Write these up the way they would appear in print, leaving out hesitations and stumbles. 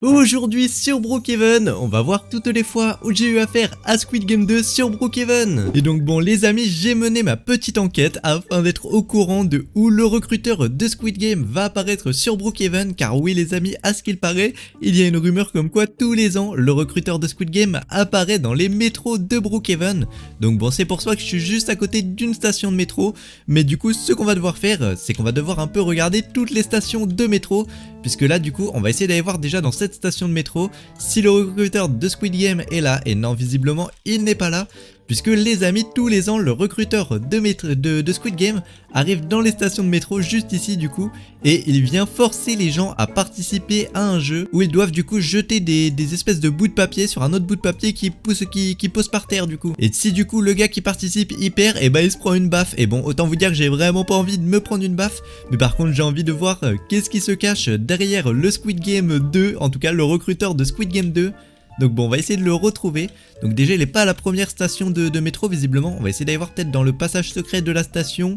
Aujourd'hui sur Brookhaven, on va voir toutes les fois où j'ai eu affaire à Squid Game 2 sur Brookhaven. Et donc bon les amis, j'ai mené ma petite enquête afin d'être au courant de où le recruteur de Squid Game va apparaître sur Brookhaven. Car oui les amis, à ce qu'il paraît, il y a une rumeur comme quoi tous les ans, le recruteur de Squid Game apparaît dans les métros de Brookhaven. Donc bon c'est pour ça que je suis juste à côté d'une station de métro. Mais du coup ce qu'on va devoir faire, c'est qu'on va devoir un peu regarder toutes les stations de métro. Puisque là du coup on va essayer d'aller voir déjà dans cette station de métro si le recruteur de Squid Game est là. Et non, visiblement il n'est pas là, puisque les amis, tous les ans le recruteur de Squid Game arrive dans les stations de métro juste ici du coup. Et il vient forcer les gens à participer à un jeu où ils doivent du coup jeter des espèces de bouts de papier sur un autre bout de papier qui pose par terre du coup. Et si du coup le gars qui participe y perd, et bah il se prend une baffe. Et bon autant vous dire que j'ai vraiment pas envie de me prendre une baffe, mais par contre j'ai envie de voir qu'est-ce qui se cache derrière le Squid Game 2, en tout cas le recruteur de Squid Game 2. Donc bon on va essayer de le retrouver. Donc déjà il est pas à la première station de métro visiblement. On va essayer d'aller voir peut-être dans le passage secret de la station.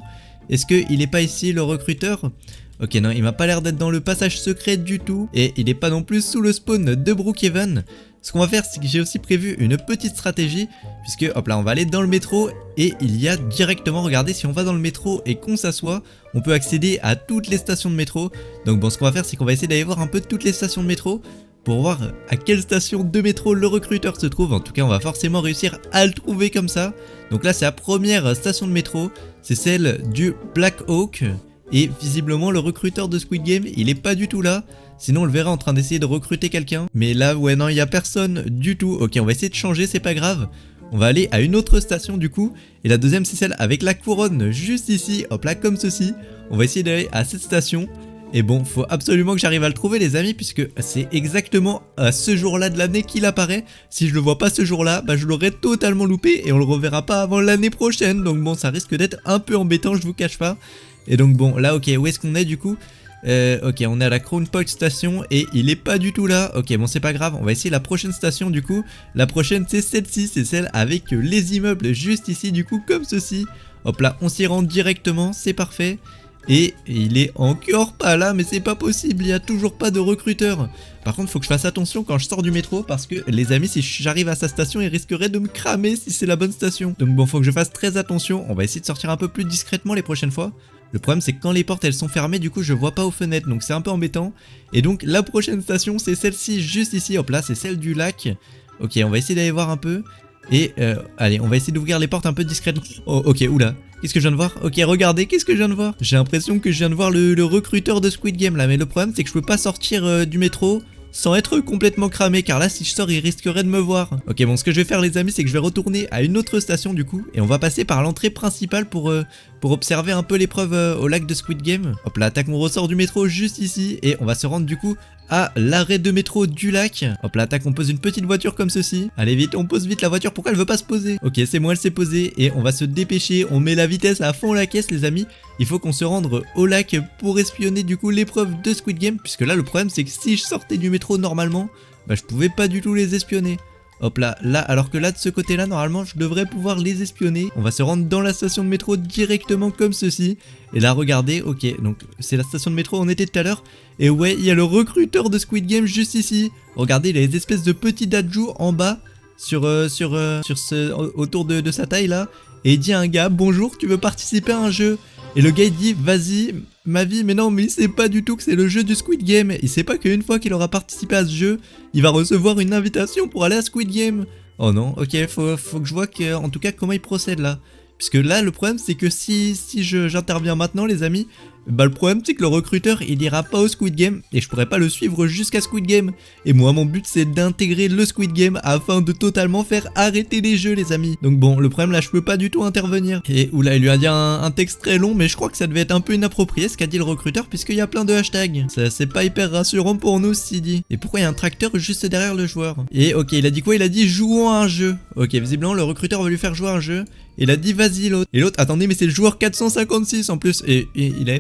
Est-ce qu'il est pas ici le recruteur? Ok non, il m'a pas l'air d'être dans le passage secret du tout. Et il est pas non plus sous le spawn de Brookhaven. Ce qu'on va faire, c'est que j'ai aussi prévu une petite stratégie. Puisque hop là on va aller dans le métro. Et il y a directement, regardez, si on va dans le métro et qu'on s'assoit, on peut accéder à toutes les stations de métro. Donc bon ce qu'on va faire, c'est qu'on va essayer d'aller voir un peu toutes les stations de métro pour voir à quelle station de métro le recruteur se trouve. En tout cas on va forcément réussir à le trouver comme ça. Donc là c'est la première station de métro, c'est celle du Black Hawk. Et visiblement le recruteur de Squid Game il est pas du tout là. Sinon on le verra en train d'essayer de recruter quelqu'un. Mais là ouais non il y a personne du tout. Ok on va essayer de changer, c'est pas grave. On va aller à une autre station du coup. Et la deuxième c'est celle avec la couronne juste ici. Hop là comme ceci. On va essayer d'aller à cette station. Et bon, faut absolument que j'arrive à le trouver les amis, puisque c'est exactement à ce jour-là de l'année qu'il apparaît. Si je le vois pas ce jour-là, bah je l'aurais totalement loupé et on le reverra pas avant l'année prochaine. Donc bon, ça risque d'être un peu embêtant, je vous cache pas. Et donc bon, là ok, où est-ce qu'on est du coup? Ok, on est à la Crown Point Station et il est pas du tout là. Ok, bon c'est pas grave, on va essayer la prochaine station du coup. La prochaine c'est celle-ci, c'est celle avec les immeubles juste ici du coup, comme ceci. Hop là, on s'y rend directement, c'est parfait. Et il est encore pas là, mais c'est pas possible, il y a toujours pas de recruteur. Par contre faut que je fasse attention quand je sors du métro, parce que les amis, si j'arrive à sa station, il risquerait de me cramer si c'est la bonne station. Donc bon, faut que je fasse très attention, on va essayer de sortir un peu plus discrètement les prochaines fois. Le problème c'est que quand les portes elles sont fermées, du coup je vois pas aux fenêtres, donc c'est un peu embêtant. Et donc la prochaine station c'est celle-ci juste ici, hop là c'est celle du lac. Ok, on va essayer d'aller voir un peu. Et allez, on va essayer d'ouvrir les portes un peu discrètement. Oh ok, oula. Qu'est-ce que je viens de voir? Ok, regardez, qu'est-ce que je viens de voir? J'ai l'impression que je viens de voir le recruteur de Squid Game là. Mais le problème c'est que je peux pas sortir du métro sans être complètement cramé, car là si je sors il risquerait de me voir. Ok bon, ce que je vais faire les amis, c'est que je vais retourner à une autre station du coup. Et on va passer par l'entrée principale pour observer un peu l'épreuve au lac de Squid Game. Hop là, tac, on ressort du métro juste ici. Et on va se rendre du coup à l'arrêt de métro du lac. Hop là, tac, on pose une petite voiture comme ceci. Allez vite, on pose vite la voiture, pourquoi elle veut pas se poser? Ok, c'est moi, elle s'est posée. Et on va se dépêcher, on met la vitesse à fond la caisse les amis. Il faut qu'on se rende au lac pour espionner du coup l'épreuve de Squid Game. Puisque là le problème c'est que si je sortais du métro normalement, bah je pouvais pas du tout les espionner. Hop là, alors que là de ce côté là normalement je devrais pouvoir les espionner. On va se rendre dans la station de métro directement comme ceci. Et là regardez, ok, donc c'est la station de métro où on était tout à l'heure. Et ouais, il y a le recruteur de Squid Game juste ici. Regardez, il a des espèces de petits dadjous en bas autour de sa taille là. Et il dit à un gars, bonjour, tu veux participer à un jeu? Et le gars il dit, vas-y, ma vie, mais non, mais il sait pas du tout que c'est le jeu du Squid Game. Il sait pas qu'une fois qu'il aura participé à ce jeu, il va recevoir une invitation pour aller à Squid Game. Oh non, ok, faut que je vois en tout cas comment il procède là. Puisque là, le problème c'est que si j'interviens maintenant les amis, bah le problème c'est que le recruteur il ira pas au Squid Game et je pourrais pas le suivre jusqu'à Squid Game. Et moi mon but c'est d'intégrer le Squid Game afin de totalement faire arrêter les jeux les amis. Donc bon, le problème là je peux pas du tout intervenir. Et oula, il lui a dit un texte très long, mais je crois que ça devait être un peu inapproprié ce qu'a dit le recruteur, puisqu'il y a plein de hashtags. Ça c'est pas hyper rassurant pour nous ce qu'il dit. Et pourquoi il y a un tracteur juste derrière le joueur? Et ok, il a dit quoi? Il a dit jouons à un jeu. Ok, visiblement le recruteur va lui faire jouer à un jeu. Il a dit vas-y l'autre. Et l'autre, attendez, mais c'est le joueur 456 en plus. Et il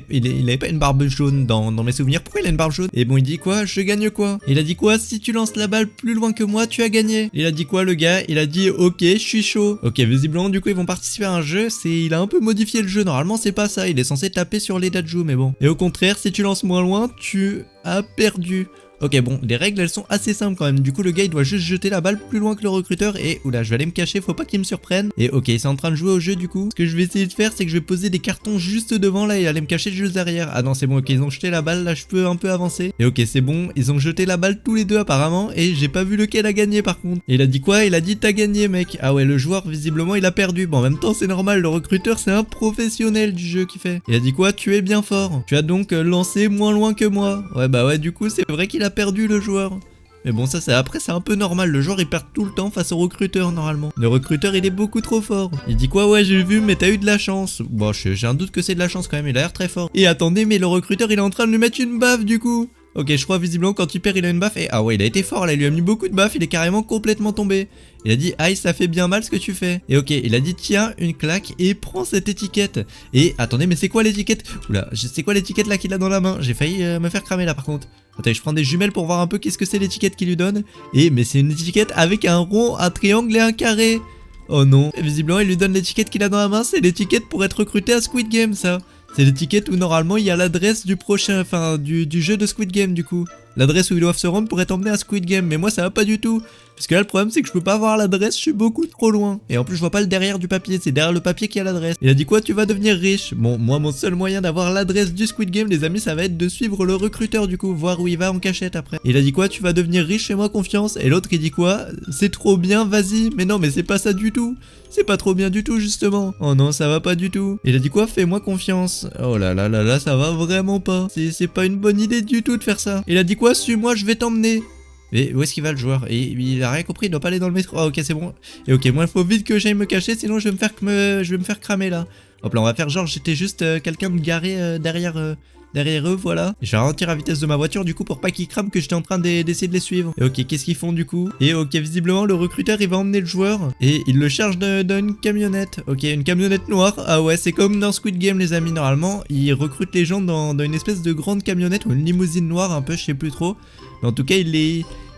avait pas une barbe jaune dans mes souvenirs. Pourquoi il a une barbe jaune? Et bon, il dit quoi? Je gagne quoi? Il a dit quoi? Si tu lances la balle plus loin que moi, tu as gagné. Il a dit quoi le gars? Il a dit ok, je suis chaud. Ok, visiblement du coup ils vont participer à un jeu. Il a un peu modifié le jeu. Normalement c'est pas ça. Il est censé taper sur les dadjous, mais bon. Et au contraire, si tu lances moins loin, tu as perdu. Ok, bon, les règles elles sont assez simples quand même. Du coup, le gars il doit juste jeter la balle plus loin que le recruteur. Et oula, je vais aller me cacher, faut pas qu'il me surprenne. Et ok, c'est en train de jouer au jeu du coup. Ce que je vais essayer de faire, c'est que je vais poser des cartons juste devant là et aller me cacher juste derrière. Ah non, c'est bon, ok, ils ont jeté la balle, là je peux un peu avancer. Et ok, c'est bon, ils ont jeté la balle tous les deux apparemment. Et j'ai pas vu lequel a gagné par contre. Et il a dit quoi? Il a dit t'as gagné mec. Ah ouais, le joueur visiblement il a perdu. Bon, en même temps, c'est normal, le recruteur c'est un professionnel du jeu qui fait. Il a dit quoi? Tu es bien fort. Tu as donc lancé moins loin que moi. Ouais, bah ouais, du coup, c'est vrai qu'il a perdu le joueur. Mais bon, ça c'est après c'est un peu normal, le joueur il perd tout le temps face au recruteur normalement. Le recruteur il est beaucoup trop fort. Il dit quoi? Ouais, j'ai vu mais t'as eu de la chance. Bon, j'ai un doute que c'est de la chance quand même, il a l'air très fort. Et attendez, mais le recruteur il est en train de lui mettre une baffe du coup. Ok, je crois visiblement quand il perd il a une baffe et ah ouais, il a été fort là, il lui a mis beaucoup de baffes, il est carrément complètement tombé. Il a dit aïe, ça fait bien mal ce que tu fais. Et ok, il a dit tiens une claque et prends cette étiquette. Et attendez, mais c'est quoi l'étiquette? Oula, c'est quoi l'étiquette là qu'il a dans la main? J'ai failli me faire cramer là par contre. Attendez, je prends des jumelles pour voir un peu qu'est-ce que c'est l'étiquette qu'il lui donne. Et mais c'est une étiquette avec un rond, un triangle et un carré. Oh non, et visiblement il lui donne l'étiquette qu'il a dans la main, c'est l'étiquette pour être recruté à Squid Game ça. C'est l'étiquette où normalement il y a l'adresse du prochain, enfin du jeu de Squid Game du coup. L'adresse où ils doivent se rendre pour être emmenés à Squid Game. Mais moi ça va pas du tout. Parce que là le problème c'est que je peux pas voir l'adresse, je suis beaucoup trop loin. Et en plus je vois pas le derrière du papier, c'est derrière le papier qu'il y a l'adresse. Il a dit quoi? Tu vas devenir riche. Bon, moi mon seul moyen d'avoir l'adresse du Squid Game les amis, ça va être de suivre le recruteur du coup, voir où il va en cachette après. Il a dit quoi? Tu vas devenir riche, fais-moi confiance. Et l'autre il dit quoi? C'est trop bien, vas-y. Mais non, mais c'est pas ça du tout. C'est pas trop bien du tout justement. Oh non, ça va pas du tout. Il a dit quoi? Fais-moi confiance. Oh là là là là, ça va vraiment pas. C'est pas une bonne idée du tout de faire ça. Il a dit quoi? Suis-moi, je vais t'emmener. Mais où est-ce qu'il va le joueur? Et il a rien compris, il doit pas aller dans le métro. Ah ok, c'est bon. Et ok, moi il faut vite que j'aille me cacher, sinon je vais me faire cramer là. Hop là, on va faire genre j'étais juste quelqu'un de garé derrière eux, voilà. Et je vais ralentir la vitesse de ma voiture du coup pour pas qu'ils crament que j'étais en train d'essayer de les suivre. Et ok, qu'est-ce qu'ils font du coup? Et ok, visiblement le recruteur il va emmener le joueur et il le charge d'une camionnette. Ok, une camionnette noire. Ah ouais, c'est comme dans Squid Game les amis, normalement ils recrutent les gens dans une espèce de grande camionnette ou une limousine noire un peu, je sais plus trop. Mais en tout cas il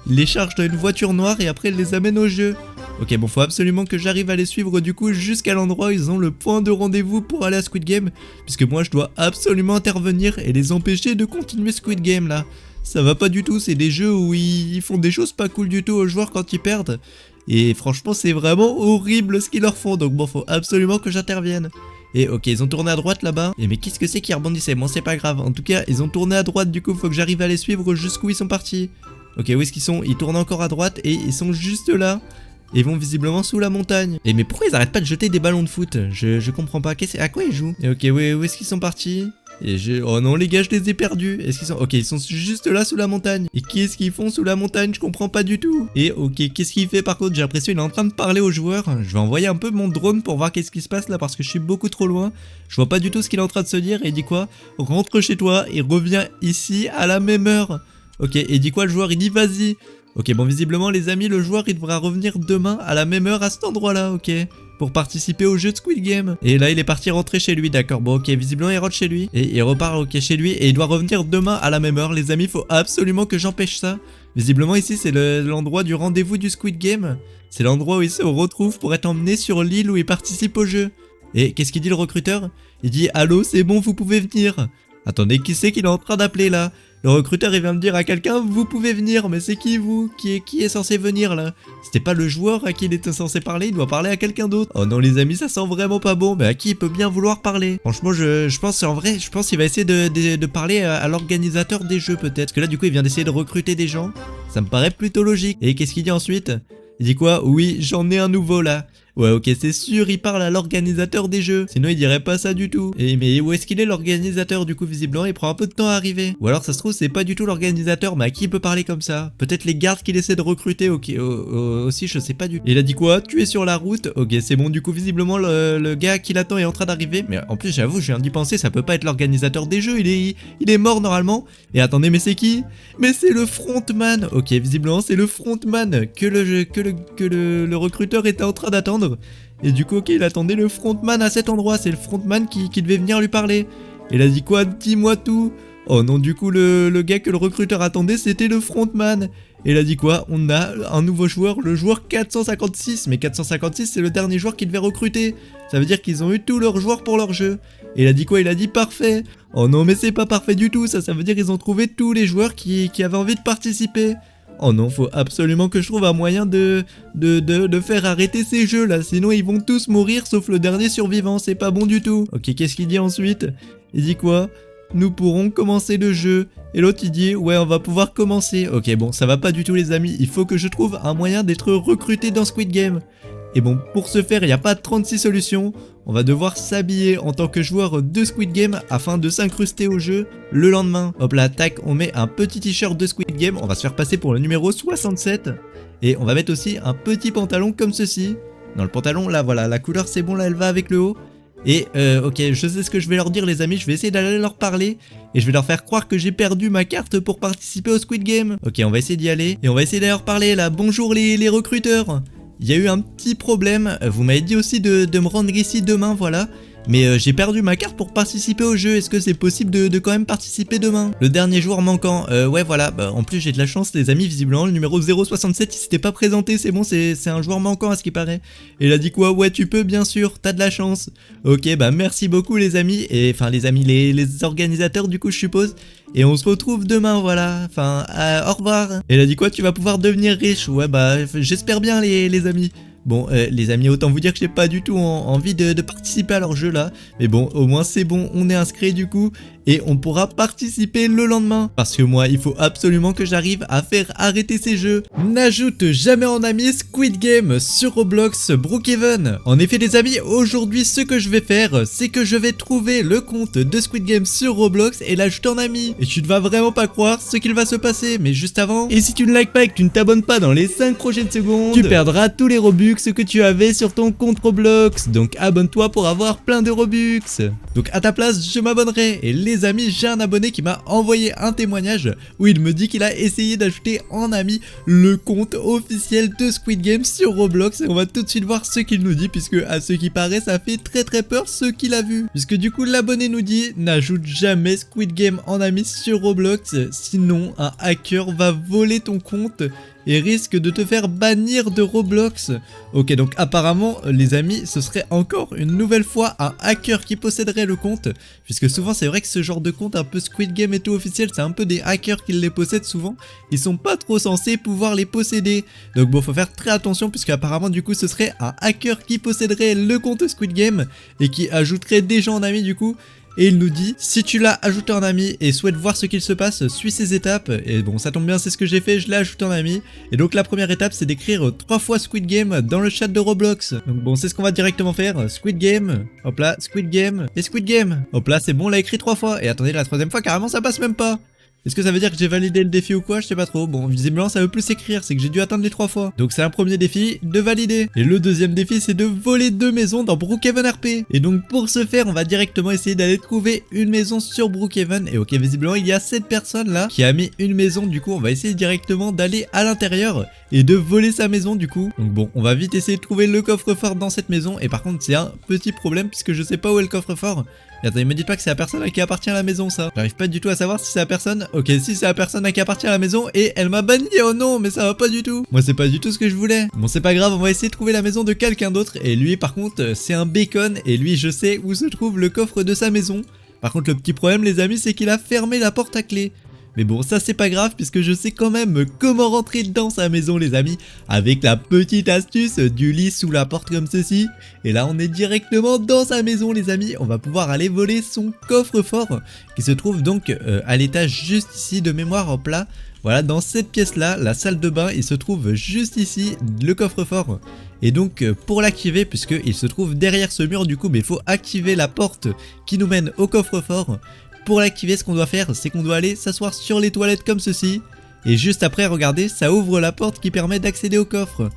les charge dans une voiture noire et après il les amène au jeu. Ok, bon, faut absolument que j'arrive à les suivre du coup jusqu'à l'endroit où ils ont le point de rendez-vous pour aller à Squid Game. Puisque moi je dois absolument intervenir et les empêcher de continuer Squid Game là. Ça va pas du tout, c'est des jeux où ils font des choses pas cool du tout aux joueurs quand ils perdent. Et franchement c'est vraiment horrible ce qu'ils leur font, donc bon, faut absolument que j'intervienne. Et ok, ils ont tourné à droite là-bas. Et mais qu'est-ce que c'est qui rebondissait? Bon, c'est pas grave, en tout cas ils ont tourné à droite, du coup faut que j'arrive à les suivre jusqu'où ils sont partis. Ok, où est-ce qu'ils sont? Ils tournent encore à droite et ils sont juste là. Et ils vont visiblement sous la montagne. Et mais pourquoi ils arrêtent pas de jeter des ballons de foot? Je comprends pas. À quoi ils jouent? Et ok, où est-ce qu'ils sont partis? Et oh non les gars, je les ai perdus. Est-ce qu'ils sont... Ok, ils sont juste là sous la montagne. Et qu'est-ce qu'ils font sous la montagne? Je comprends pas du tout. Et ok, qu'est-ce qu'il fait par contre? J'ai l'impression qu'il est en train de parler aux joueurs. Je vais envoyer un peu mon drone pour voir qu'est-ce qui se passe là parce que je suis beaucoup trop loin. Je vois pas du tout ce qu'il est en train de se dire. Et il dit quoi? Rentre chez toi et reviens ici à la même heure. Ok, et il dit quoi le joueur? Il dit vas-y. Ok, bon visiblement les amis, le joueur il devra revenir demain à la même heure à cet endroit là, ok, pour participer au jeu de Squid Game. Et là il est parti rentrer chez lui, d'accord, bon ok, visiblement il rentre chez lui. Et il repart ok chez lui et il doit revenir demain à la même heure, les amis, faut absolument que j'empêche ça. Visiblement ici c'est l'endroit du rendez-vous du Squid Game. C'est l'endroit où il se retrouve pour être emmené sur l'île où il participe au jeu. Et qu'est-ce qu'il dit le recruteur? Il dit allô, c'est bon, vous pouvez venir. Attendez, qui c'est qu'il est en train d'appeler là? Le recruteur il vient de dire à quelqu'un vous pouvez venir, mais c'est qui vous? Qui est censé venir là? C'était pas le joueur à qui il était censé parler, il doit parler à quelqu'un d'autre. Oh non les amis, ça sent vraiment pas bon, mais à qui il peut bien vouloir parler? Franchement je pense en vrai, je pense qu'il va essayer de parler à l'organisateur des jeux peut-être. Parce que là du coup il vient d'essayer de recruter des gens, ça me paraît plutôt logique. Et qu'est-ce qu'il dit ensuite? Il dit quoi? Oui, j'en ai un nouveau là. Ouais ok, c'est sûr, il parle à l'organisateur des jeux. Sinon il dirait pas ça du tout. Et mais où est-ce qu'il est l'organisateur du coup? Visiblement il prend un peu de temps à arriver. Ou alors ça se trouve c'est pas du tout l'organisateur, mais à qui il peut parler comme ça? Peut-être les gardes qu'il essaie de recruter, ok, aussi je sais pas du tout. Il a dit quoi? Tu es sur la route? Ok, c'est bon, du coup visiblement le gars qui l'attend est en train d'arriver. Mais en plus j'avoue, je viens d'y penser, ça peut pas être l'organisateur des jeux, il est mort normalement. Et attendez, mais c'est qui? Mais c'est le frontman. Ok, visiblement c'est le frontman que le recruteur était en train d'attendre. Et du coup ok, il attendait le frontman à cet endroit. C'est le frontman qui devait venir lui parler. Et il a dit quoi? Dis-moi tout. Oh non, du coup le gars que le recruteur attendait c'était le frontman. Et il a dit quoi? On a un nouveau joueur, le joueur 456. Mais 456 c'est le dernier joueur qu'il devait recruter. Ça veut dire qu'ils ont eu tous leurs joueurs pour leur jeu. Et il a dit quoi? Il a dit parfait. Oh non, mais c'est pas parfait du tout, ça veut dire qu'ils ont trouvé tous les joueurs qui avaient envie de participer. Oh non, faut absolument que je trouve un moyen de faire arrêter ces jeux là, sinon ils vont tous mourir sauf le dernier survivant, c'est pas bon du tout. Ok, qu'est-ce qu'il dit ensuite? Il dit quoi? Nous pourrons commencer le jeu. Et l'autre il dit ouais, on va pouvoir commencer. Ok, bon, ça va pas du tout les amis, il faut que je trouve un moyen d'être recruté dans Squid Game. Et bon, pour ce faire, il n'y a pas 36 solutions. On va devoir s'habiller en tant que joueur de Squid Game afin de s'incruster au jeu le lendemain. Hop là, tac, on met un petit t-shirt de Squid Game. On va se faire passer pour le numéro 67. Et on va mettre aussi un petit pantalon comme ceci. Dans le pantalon, là, voilà, la couleur c'est bon, là, elle va avec le haut. Et ok, je sais ce que je vais leur dire les amis, je vais essayer d'aller leur parler. Et je vais leur faire croire que j'ai perdu ma carte pour participer au Squid Game. Ok, on va essayer d'y aller. Et on va essayer d'aller leur parler là. Bonjour les recruteurs. Il y a eu un petit problème, vous m'avez dit aussi de me rendre ici demain, voilà. Mais j'ai perdu ma carte pour participer au jeu, est-ce que c'est possible de quand même participer demain? Le dernier joueur manquant, ouais voilà, bah, en plus j'ai de la chance les amis, visiblement le numéro 067 il s'était pas présenté, c'est bon, c'est un joueur manquant à ce qui paraît. Et il a dit quoi? Ouais tu peux bien sûr, t'as de la chance. Ok bah merci beaucoup les amis, et enfin les amis, les organisateurs du coup je suppose. Et on se retrouve demain voilà, enfin au revoir. Et il a dit quoi? Tu vas pouvoir devenir riche? Ouais bah j'espère bien les amis. Bon, les amis, autant vous dire que j'ai pas du tout envie de participer à leur jeu là. Mais bon, au moins c'est bon, on est inscrit du coup. Et on pourra participer le lendemain. Parce que moi, il faut absolument que j'arrive à faire arrêter ces jeux. N'ajoute jamais en ami Squid Game sur Roblox Brookhaven. En effet les amis, aujourd'hui ce que je vais faire, c'est que je vais trouver le compte de Squid Game sur Roblox et l'ajouter en ami. Et tu ne vas vraiment pas croire ce qu'il va se passer. Mais juste avant, et si tu ne likes pas et que tu ne t'abonnes pas dans les 5 prochaines secondes, tu perdras tous les Robux que tu avais sur ton compte Roblox. Donc abonne-toi pour avoir plein de Robux. Donc à ta place, je m'abonnerai. Et les amis, j'ai un abonné qui m'a envoyé un témoignage où il me dit qu'il a essayé d'ajouter en ami le compte officiel de Squid Game sur Roblox. Et on va tout de suite voir ce qu'il nous dit, puisque à ce qui paraît, ça fait très peur ce qu'il a vu. Puisque du coup, l'abonné nous dit: n'ajoute jamais Squid Game en ami sur Roblox, sinon un hacker va voler ton compte et risque de te faire bannir de Roblox. Ok, donc apparemment, les amis, ce serait encore une nouvelle fois un hacker qui posséderait le compte, puisque souvent c'est vrai que ce genre de compte un peu Squid Game et tout officiel, c'est un peu des hackers qui les possèdent souvent, ils sont pas trop censés pouvoir les posséder. Donc bon, faut faire très attention, puisque apparemment du coup ce serait un hacker qui posséderait le compte Squid Game et qui ajouterait des gens en ami du coup. Et il nous dit: si tu l'as ajouté en ami et souhaites voir ce qu'il se passe, suis ces étapes. Et bon, ça tombe bien, c'est ce que j'ai fait, je l'ai ajouté en ami. Et donc la première étape, c'est d'écrire 3 fois Squid Game dans le chat de Roblox. Donc bon, c'est ce qu'on va directement faire. Squid Game, hop là, Squid Game et Squid Game. Hop là, c'est bon, on l'a écrit 3 fois. Et attendez, la troisième fois, carrément, ça passe même pas. Est-ce que ça veut dire que j'ai validé le défi ou quoi? Je sais pas trop. Bon, visiblement ça veut plus s'écrire, c'est que j'ai dû atteindre les 3 fois. Donc c'est un premier défi de valider. Et le deuxième défi, c'est de voler 2 maisons dans Brookhaven RP. Et donc pour ce faire, on va directement essayer d'aller trouver une maison sur Brookhaven. Et ok, visiblement il y a cette personne là qui a mis une maison. Du coup on va essayer directement d'aller à l'intérieur et de voler sa maison du coup. Donc bon, on va vite essayer de trouver le coffre-fort dans cette maison. Et par contre c'est un petit problème puisque je sais pas où est le coffre-fort. Et attendez, me dites pas que c'est la personne à qui appartient la maison ça. J'arrive pas du tout à savoir si c'est la personne. Ok, si c'est la personne à qui appartient la maison et elle m'a banni. Oh non, mais ça va pas du tout. Moi c'est pas du tout ce que je voulais. Bon c'est pas grave, on va essayer de trouver la maison de quelqu'un d'autre. Et lui par contre c'est un bacon. Et lui je sais où se trouve le coffre de sa maison. Par contre le petit problème les amis, c'est qu'il a fermé la porte à clé. Mais bon, ça c'est pas grave puisque je sais quand même comment rentrer dans sa maison les amis, avec la petite astuce du lit sous la porte comme ceci. Et là on est directement dans sa maison les amis, on va pouvoir aller voler son coffre-fort qui se trouve donc à l'étage juste ici de mémoire en plat. Voilà, dans cette pièce là, la salle de bain, il se trouve juste ici le coffre-fort. Et donc pour l'activer, puisqu'il se trouve derrière ce mur du coup, mais il faut activer la porte qui nous mène au coffre-fort. Pour l'activer, ce qu'on doit faire, c'est qu'on doit aller s'asseoir sur les toilettes comme ceci. Et juste après, regardez, ça ouvre la porte qui permet d'accéder au coffre.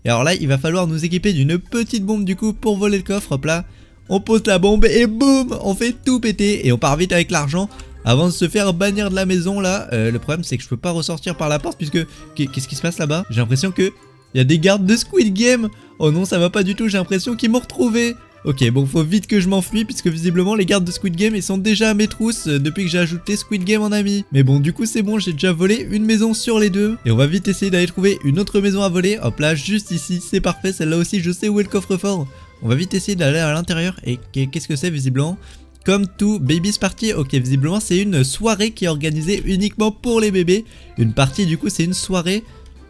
Et alors là, il va falloir nous équiper d'une petite bombe du coup pour voler le coffre. Hop là, on pose la bombe et boum, on fait tout péter. Et on part vite avec l'argent avant de se faire bannir de la maison là. Le problème, c'est que je peux pas ressortir par la porte puisque... Qu'est-ce qui se passe là-bas? J'ai l'impression que... il y a des gardes de Squid Game. Oh non, ça va pas du tout, j'ai l'impression qu'ils m'ont retrouvé. Ok, bon, faut vite que je m'enfuis puisque visiblement les gardes de Squid Game ils sont déjà à mes trousses depuis que j'ai ajouté Squid Game en ami. Mais bon, du coup c'est bon, j'ai déjà volé une maison sur les deux. Et on va vite essayer d'aller trouver une autre maison à voler. Hop là, juste ici, c'est parfait, celle-là aussi je sais où est le coffre-fort. On va vite essayer d'aller à l'intérieur. Et qu'est-ce que c'est visiblement? Come to Baby's Party. Ok, visiblement c'est une soirée qui est organisée uniquement pour les bébés. Une partie du coup c'est une soirée.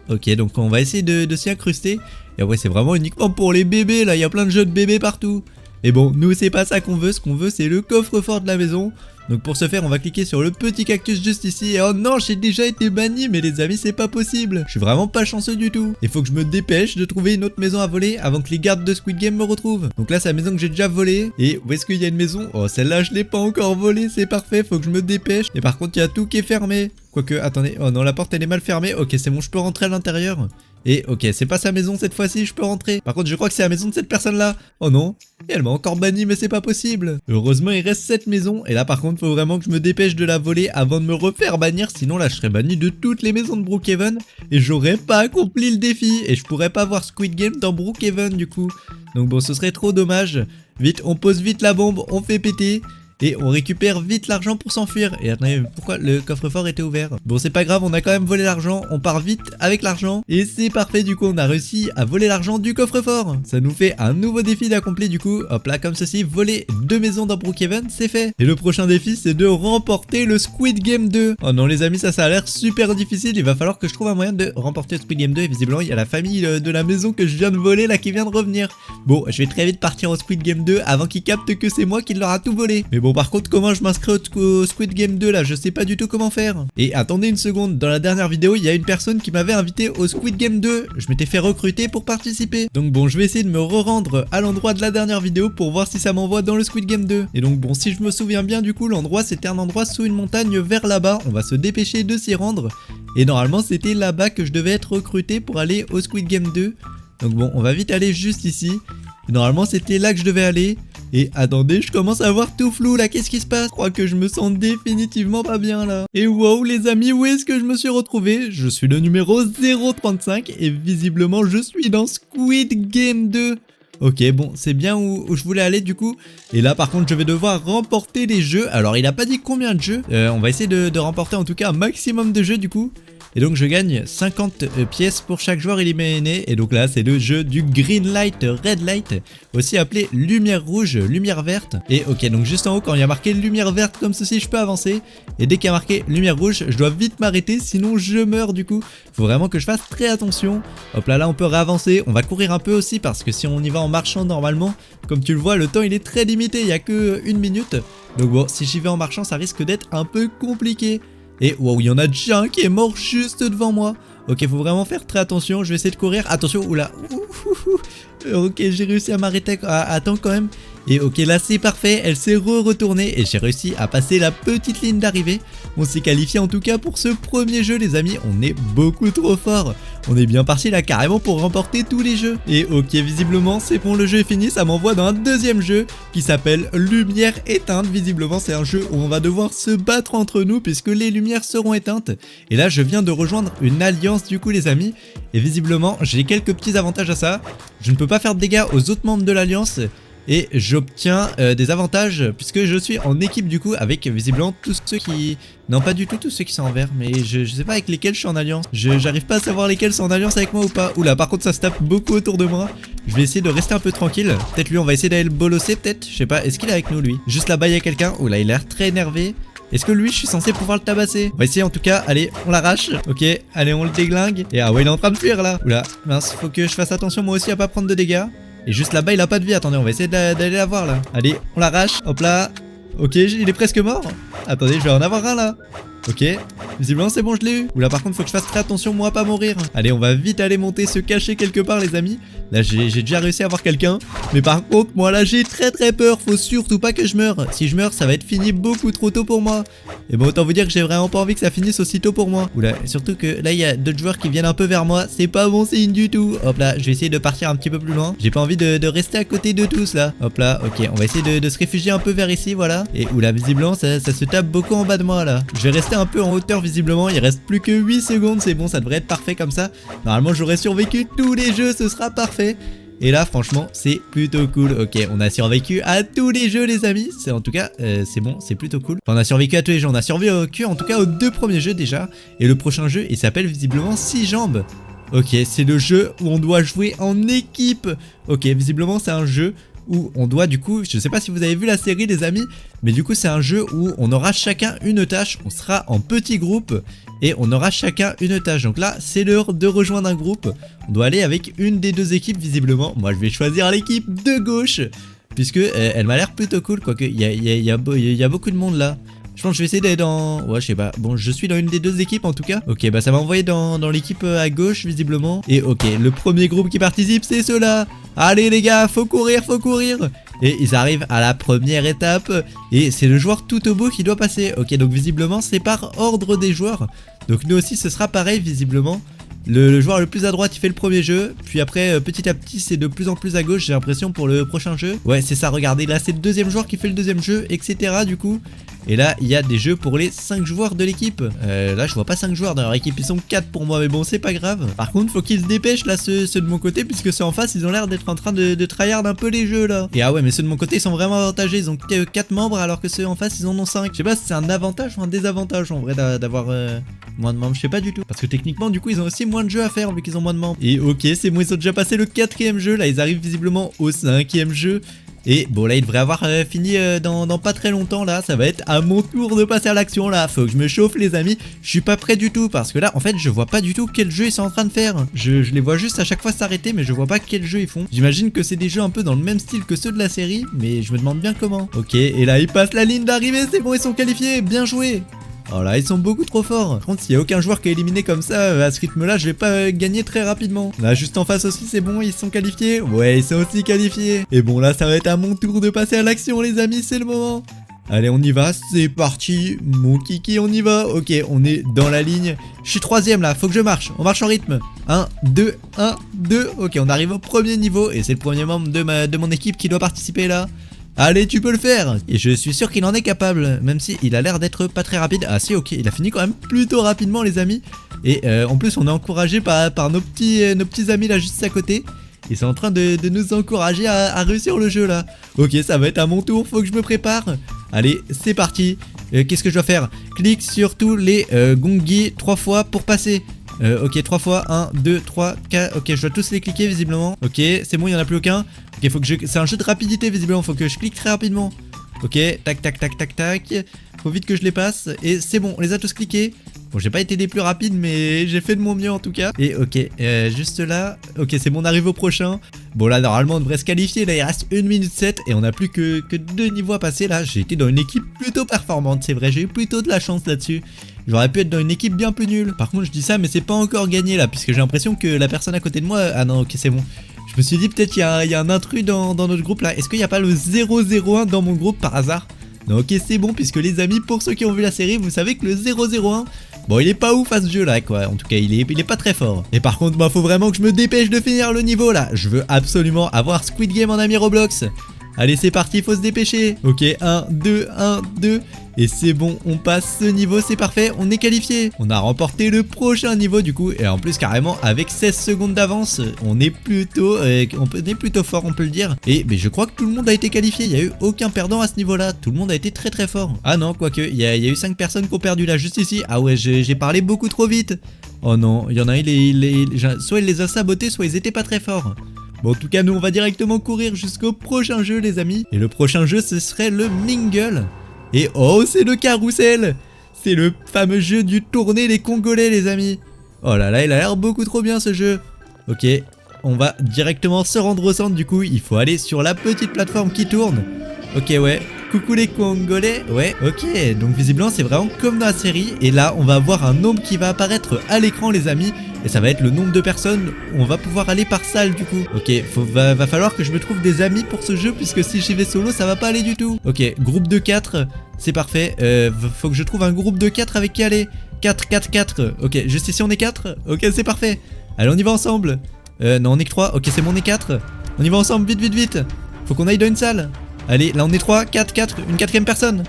Ok, donc on va essayer de s'y incruster. Et ouais, c'est vraiment uniquement pour les bébés là, il y a plein de jeux de bébés partout. Mais bon, nous c'est pas ça qu'on veut, ce qu'on veut c'est le coffre-fort de la maison. Donc pour ce faire on va cliquer sur le petit cactus juste ici. Et oh non, j'ai déjà été banni, mais les amis c'est pas possible. Je suis vraiment pas chanceux du tout. Il faut que je me dépêche de trouver une autre maison à voler avant que les gardes de Squid Game me retrouvent. Donc là c'est la maison que j'ai déjà volée. Et où est-ce qu'il y a une maison? Oh, celle-là je l'ai pas encore volée, c'est parfait, faut que je me dépêche. Et par contre il y a tout qui est fermé. Quoique, attendez, oh non, la porte elle est mal fermée. Ok, c'est bon, je peux rentrer à l'intérieur. Et ok, c'est pas sa maison cette fois-ci, je peux rentrer. Par contre, je crois que c'est la maison de cette personne-là. Oh non, et elle m'a encore banni, mais c'est pas possible. Heureusement, il reste cette maison. Et là, par contre, faut vraiment que je me dépêche de la voler avant de me refaire bannir. Sinon, là, je serais banni de toutes les maisons de Brookhaven. Et j'aurais pas accompli le défi. Et je pourrais pas voir Squid Game dans Brookhaven, du coup. Donc bon, ce serait trop dommage. Vite, on pose vite la bombe, on fait péter. Et on récupère vite l'argent pour s'enfuir. Et attendez, pourquoi le coffre-fort était ouvert? Bon, c'est pas grave, on a quand même volé l'argent. On part vite avec l'argent. Et c'est parfait, du coup, on a réussi à voler l'argent du coffre-fort. Ça nous fait un nouveau défi d'accompli, du coup. Hop là, comme ceci, voler 2 maisons dans Brookhaven, c'est fait. Et le prochain défi, c'est de remporter le Squid Game 2. Oh non, les amis, ça a l'air super difficile. Il va falloir que je trouve un moyen de remporter le Squid Game 2. Et visiblement, il y a la famille de la maison que je viens de voler, là, qui vient de revenir. Bon, je vais très vite partir au Squid Game 2 avant qu'ils captent que c'est moi qui leur a tout volé. Mais bon, par contre, comment je m'inscris au Squid Game 2 là? Je sais pas du tout comment faire. Et attendez une seconde, dans la dernière vidéo, il y a une personne qui m'avait invité au Squid Game 2. Je m'étais fait recruter pour participer. Donc bon, je vais essayer de me re-rendre à l'endroit de la dernière vidéo pour voir si ça m'envoie dans le Squid Game 2. Et donc bon, si je me souviens bien, du coup, l'endroit c'était un endroit sous une montagne vers là-bas. On va se dépêcher de s'y rendre. Et normalement, c'était là-bas que je devais être recruté pour aller au Squid Game 2. Donc bon, on va vite aller juste ici. Et normalement, c'était là que je devais aller. Et attendez, je commence à voir tout flou là, qu'est-ce qui se passe? Je crois que je me sens définitivement pas bien là. Et wow les amis, où est-ce que je me suis retrouvé? Je suis le numéro 035 et visiblement je suis dans Squid Game 2. Ok, bon, c'est bien où je voulais aller du coup. Et là par contre je vais devoir remporter les jeux. Alors il a pas dit combien de jeux. On va essayer de remporter en tout cas un maximum de jeux du coup. Et donc je gagne 50 pièces pour chaque joueur éliminé. Et donc là c'est le jeu du Green Light, Red Light, aussi appelé lumière rouge, lumière verte. Et ok, donc juste en haut quand il y a marqué lumière verte comme ceci, je peux avancer. Et dès qu'il y a marqué lumière rouge, je dois vite m'arrêter, sinon je meurs du coup. Faut vraiment que je fasse très attention. Hop là, là on peut réavancer, on va courir un peu aussi parce que si on y va en marchant normalement, comme tu le vois, le temps il est très limité, il n'y a que 1 minute. Donc bon, si j'y vais en marchant, ça risque d'être un peu compliqué. Et wow, il y en a déjà un qui est mort juste devant moi. Ok, faut vraiment faire très attention. Je vais essayer de courir. Attention, oula. Ok, j'ai réussi à m'arrêter à temps quand même. Et ok, là c'est parfait, elle s'est retournée et j'ai réussi à passer la petite ligne d'arrivée. On s'est qualifié en tout cas pour ce premier jeu les amis, on est beaucoup trop fort. On est bien parti là carrément pour remporter tous les jeux. Et ok, visiblement c'est bon, le jeu est fini, ça m'envoie dans un deuxième jeu qui s'appelle Lumière éteinte. Visiblement c'est un jeu où on va devoir se battre entre nous puisque les lumières seront éteintes. Et là je viens de rejoindre une alliance du coup les amis. Et visiblement j'ai quelques petits avantages à ça. Je ne peux pas faire de dégâts aux autres membres de l'alliance. Et j'obtiens des avantages puisque je suis en équipe du coup avec visiblement tous ceux qui... Non pas du tout tous ceux qui sont en vert, mais je sais pas avec lesquels je suis en alliance. J'arrive pas à savoir lesquels sont en alliance avec moi ou pas. Oula, par contre ça se tape beaucoup autour de moi. Je vais essayer de rester un peu tranquille. Peut-être lui on va essayer d'aller le bolosser peut-être. Je sais pas, est-ce qu'il est avec nous lui? Juste là-bas il y a quelqu'un. Oula, il a l'air très énervé. Est-ce que lui je suis censé pouvoir le tabasser? On va essayer en tout cas, allez on l'arrache. Ok, allez on le déglingue. Et ah ouais il est en train de fuir là. Oula, mince, faut que je fasse attention moi aussi à pas prendre de dégâts. Et juste là-bas il a pas de vie, attendez on va essayer d'aller la voir là. Allez on l'arrache, hop là. Ok il est presque mort. Attendez je vais en avoir un là. Ok, visiblement c'est bon je l'ai eu. Oula par contre faut que je fasse très attention moi à pas mourir. Allez on va vite aller monter, se cacher quelque part les amis. Là j'ai déjà réussi à avoir quelqu'un. Mais par contre moi là j'ai très peur. Faut surtout pas que je meure. Si je meurs ça va être fini beaucoup trop tôt pour moi. Et bon autant vous dire que j'ai vraiment pas envie que ça finisse aussi tôt pour moi. Oula, surtout que là il y a d'autres joueurs qui viennent un peu vers moi. C'est pas bon signe du tout. Hop là je vais essayer de partir un petit peu plus loin. J'ai pas envie de rester à côté de tous là. Hop là ok on va essayer de se réfugier un peu vers ici voilà. Et oula visiblement ça se tape beaucoup en bas de moi là. Je vais rester un peu en hauteur visiblement. Il reste plus que 8 secondes. C'est bon ça devrait être parfait comme ça. Normalement j'aurais survécu tous les jeux. Ce sera parfait. Et là franchement c'est plutôt cool. Ok on a survécu à tous les jeux les amis. C'est en tout cas c'est bon, c'est plutôt cool. Enfin, on a survécu à tous les jeux. On a survécu en tout cas aux 2 premiers jeux déjà. Et le prochain jeu il s'appelle visiblement 6 jambes. Ok c'est le jeu où on doit jouer en équipe. Ok visiblement c'est un jeu où on doit du coup, je sais pas si vous avez vu la série les amis, mais du coup c'est un jeu où on aura chacun une tâche, on sera en petits groupes et on aura chacun une tâche. Donc là c'est l'heure de rejoindre un groupe, on doit aller avec une des deux équipes visiblement. Moi je vais choisir l'équipe de gauche, puisque elle m'a l'air plutôt cool, quoique il y a beaucoup de monde là. Je pense que je vais essayer d'aller dans... Ouais, je sais pas. Bon, je suis dans une des deux équipes en tout cas. Ok, bah ça m'a envoyé dans l'équipe à gauche visiblement. Et ok, le premier groupe qui participe, c'est ceux-là. Allez les gars, faut courir, faut courir. Et ils arrivent à la première étape. Et c'est le joueur tout au bout qui doit passer. Ok, donc visiblement, c'est par ordre des joueurs. Donc nous aussi, ce sera pareil visiblement. Le joueur le plus à droite il fait le premier jeu, puis après petit à petit c'est de plus en plus à gauche, j'ai l'impression, pour le prochain jeu. Ouais c'est ça, regardez, là c'est le deuxième joueur qui fait le deuxième jeu, etc. du coup. Et là il y a des jeux pour les 5 joueurs de l'équipe. Là je vois pas 5 joueurs dans leur équipe, ils sont 4 pour moi, mais bon c'est pas grave. Par contre faut qu'ils se dépêchent là, ceux de mon côté, puisque ceux en face ils ont l'air d'être en train de tryhard un peu les jeux là. Et ah ouais, mais ceux de mon côté ils sont vraiment avantagés, ils ont 4 membres alors que ceux en face ils en ont 5. Je sais pas si c'est un avantage ou un désavantage en vrai d'avoir moins de membres, je sais pas du tout. Parce que techniquement du coup ils ont aussi moins de jeux à faire vu qu'ils ont moins de membres. Et ok, c'est bon, ils ont déjà passé le 4ème jeu, là ils arrivent visiblement au 5ème jeu. Et bon là il devrait avoir fini dans pas très longtemps. Là ça va être à mon tour de passer à l'action. Là faut que je me chauffe les amis. Je suis pas prêt du tout parce que là en fait je vois pas du tout quel jeu ils sont en train de faire. Je les vois juste à chaque fois s'arrêter, mais je vois pas quel jeu ils font. J'imagine que c'est des jeux un peu dans le même style que ceux de la série, mais je me demande bien comment. Ok, et là ils passent la ligne d'arrivée, c'est bon, ils sont qualifiés, bien joué. Oh là, ils sont beaucoup trop forts. Par contre, s'il n'y a aucun joueur qui est éliminé comme ça, à ce rythme-là, je vais pas gagner très rapidement. Là, juste en face aussi, c'est bon, ils sont qualifiés. Ouais, ils sont aussi qualifiés. Et bon, là, ça va être à mon tour de passer à l'action, les amis, c'est le moment. Allez, on y va, c'est parti. Mon kiki, on y va. Ok, on est dans la ligne. Je suis 3ème là, faut que je marche. On marche en rythme. 1, 2, 1, 2. Ok, on arrive au premier niveau. Et c'est le premier membre de mon équipe qui doit participer là. Allez, tu peux le faire. Et je suis sûr qu'il en est capable, même si il a l'air d'être pas très rapide. Ah si, ok, il a fini quand même plutôt rapidement les amis. Et en plus on est encouragé par nos petits amis là juste à côté. Ils sont en train de nous encourager à réussir le jeu là. Ok, ça va être à mon tour, faut que je me prépare. Allez, c'est parti. Qu'est-ce que je dois faire? Clique sur tous les gongi 3 fois pour passer. Ok, 3 fois, 1, 2, 3, 4. Ok, je dois tous les cliquer visiblement. Ok, c'est bon, il n'y en a plus aucun. Ok, faut que c'est un jeu de rapidité visiblement, faut que je clique très rapidement. Ok, tac, tac, tac, tac, tac. Faut vite que je les passe. Et c'est bon, on les a tous cliqués. Bon, j'ai pas été des plus rapides, mais j'ai fait de mon mieux en tout cas. Et ok, juste là. Ok, c'est bon, on arrive au prochain. Bon, là, normalement, on devrait se qualifier. Là, il reste 1 minute 7 et on n'a plus que 2 niveaux à passer. Là, j'ai été dans une équipe plutôt performante, c'est vrai. J'ai eu plutôt de la chance là-dessus. J'aurais pu être dans une équipe bien plus nulle. Par contre, je dis ça, mais c'est pas encore gagné là, puisque j'ai l'impression que la personne à côté de moi. Ah non, ok, c'est bon. Je me suis dit, peut-être qu'il y a un intrus dans notre groupe là. Est-ce qu'il n'y a pas le 001 dans mon groupe par hasard? Non, ok, c'est bon, puisque les amis, pour ceux qui ont vu la série, vous savez que le 001. Bon, il est pas ouf à ce jeu là quoi, en tout cas il est pas très fort. Et par contre, moi faut vraiment que je me dépêche de finir le niveau là. Je veux absolument avoir Squid Game en ami Roblox. Allez, c'est parti, faut se dépêcher. Ok, 1, 2, 1, 2. Et c'est bon, on passe ce niveau, c'est parfait, on est qualifié. On a remporté le prochain niveau du coup. Et en plus carrément avec 16 secondes d'avance, on est plutôt fort, on peut le dire. Et mais je crois que tout le monde a été qualifié, il n'y a eu aucun perdant à ce niveau là. Tout le monde a été très très fort. Ah non, quoique, il y a eu 5 personnes qui ont perdu là, juste ici. Ah ouais, j'ai parlé beaucoup trop vite. Oh non, il y en a soit il les a sabotés, soit ils étaient pas très forts. Bon, en tout cas, nous, on va directement courir jusqu'au prochain jeu, les amis. Et le prochain jeu, ce serait le Mingle. Et oh, c'est le carrousel. C'est le fameux jeu du tourner les Congolais, les amis. Oh là là, il a l'air beaucoup trop bien, ce jeu. Ok, on va directement se rendre au centre, du coup. Il faut aller sur la petite plateforme qui tourne. Ok, ouais. Coucou les Congolais. Ouais, ok. Donc, visiblement, c'est vraiment comme dans la série. Et là, on va avoir un nombre qui va apparaître à l'écran, les amis. Et ça va être le nombre de personnes. On va pouvoir aller par salle du coup. Ok, va falloir que je me trouve des amis pour ce jeu, puisque si j'y vais solo ça va pas aller du tout. Ok, groupe de 4, c'est parfait. Faut que je trouve un groupe de 4 avec qui aller. 4, 4, 4. Ok, juste ici on est 4. Ok, c'est parfait. Allez, on y va ensemble. Non, on est que 3. Ok, c'est bon, on est 4. On y va ensemble, vite, vite, vite. Faut qu'on aille dans une salle. Allez, là on est 3, 4, 4. Une 4ème personne.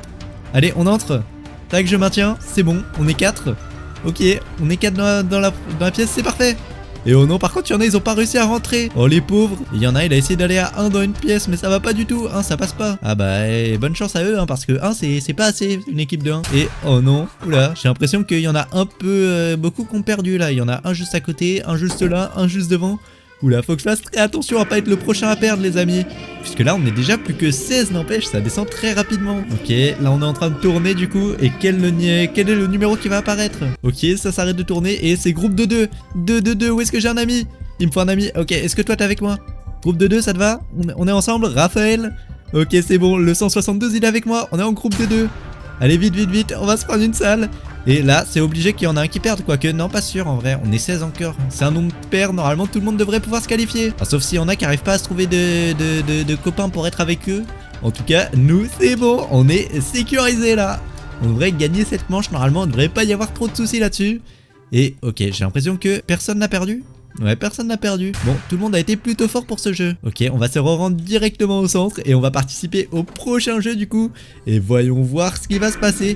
Allez, on entre. Tac, je maintiens. C'est bon, on est 4. Ok, on est 4 dans la pièce, c'est parfait. Et oh non, par contre, il y en a, ils ont pas réussi à rentrer. Oh les pauvres. Il y en a, il a essayé d'aller à 1 dans une pièce, mais ça va pas du tout. 1, ça passe pas. Ah bah, bonne chance à eux, hein, parce que 1, c'est pas assez, une équipe de 1. Et oh non, oula, j'ai l'impression qu'il y en a un peu, beaucoup qui ont perdu là. Il y en a un juste à côté, un juste là, un juste devant. Oula, faut que je fasse très attention à pas être le prochain à perdre les amis. Puisque là on est déjà plus que 16, n'empêche, ça descend très rapidement. Ok, là on est en train de tourner du coup. Et quel est le numéro qui va apparaître? Ok, ça s'arrête de tourner et c'est groupe de 2. 2, 2, 2, où est-ce que j'ai un ami? Il me faut un ami. Ok, est-ce que toi t'es avec moi? Groupe de 2, ça te va? On est ensemble, Raphaël? Ok, c'est bon, le 172 il est avec moi, on est en groupe de 2. Allez vite, vite, vite, on va se prendre une salle. Et là, c'est obligé qu'il y en a un qui perde, quoique non, pas sûr en vrai, on est 16 encore. C'est un nombre pair, normalement tout le monde devrait pouvoir se qualifier. Enfin, sauf s'il y en a qui arrivent pas à se trouver de copains pour être avec eux. En tout cas, nous, c'est bon, on est sécurisé là. On devrait gagner cette manche, normalement, on devrait pas y avoir trop de soucis là-dessus. Et ok, j'ai l'impression que personne n'a perdu. Ouais, personne n'a perdu. Bon, tout le monde a été plutôt fort pour ce jeu. Ok, on va se rendre directement au centre et on va participer au prochain jeu du coup. Et voyons voir ce qui va se passer.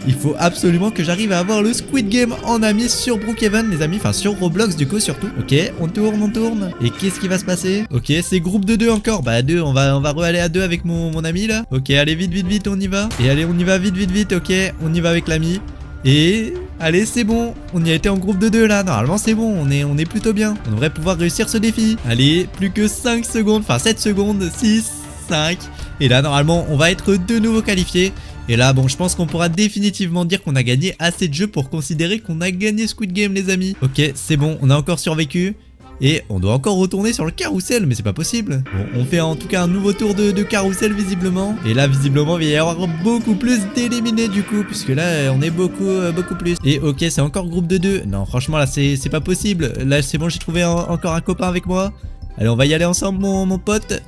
Il faut absolument que j'arrive à avoir le Squid Game en ami sur Brookhaven, les amis. Enfin, sur Roblox du coup, surtout. Ok, on tourne, on tourne. Et qu'est-ce qui va se passer? Ok, c'est groupe de 2 encore. Bah, 2, on va re-aller à 2 avec mon ami là. Ok, allez, vite, vite, vite, on y va. Et allez, on y va vite, vite, vite. Ok, on y va avec l'ami. Et allez, c'est bon, on y a été en groupe de 2 là, normalement c'est bon, on est plutôt bien. On devrait pouvoir réussir ce défi. Allez, plus que 5 secondes, enfin 7 secondes, 6, 5. Et là normalement on va être de nouveau qualifiés. Et là bon, je pense qu'on pourra définitivement dire qu'on a gagné assez de jeux pour considérer qu'on a gagné Squid Game les amis. Ok, c'est bon, on a encore survécu. Et on doit encore retourner sur le carrousel, mais c'est pas possible. Bon, on fait en tout cas un nouveau tour de carrousel visiblement. Et là visiblement il va y avoir beaucoup plus d'éliminés du coup, puisque là on est beaucoup plus. Et ok, c'est encore groupe de 2. Non franchement là c'est pas possible. Là c'est bon, j'ai trouvé encore un copain avec moi. Allez, on va y aller ensemble mon pote.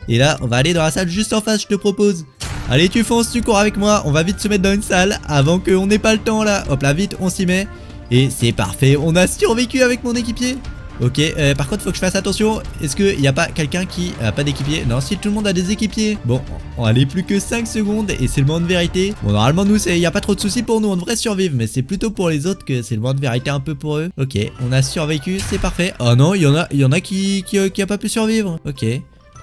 Et là on va aller dans la salle juste en face, je te propose. Allez, tu fonces, tu cours avec moi. On va vite se mettre dans une salle avant qu'on n'ait pas le temps là. Hop là, vite on s'y met. Et c'est parfait, on a survécu avec mon équipier. Ok, par contre faut que je fasse attention. Est-ce qu'il n'y a pas quelqu'un qui a pas d'équipier? Non, si tout le monde a des équipiers. Bon, on allait plus que 5 secondes et c'est le moment de vérité. Bon, normalement nous il n'y a pas trop de soucis pour nous, on devrait survivre. Mais c'est plutôt pour les autres que c'est le moment de vérité un peu pour eux. Ok, on a survécu, c'est parfait. Oh non, il y en a qui a pas pu survivre. Ok.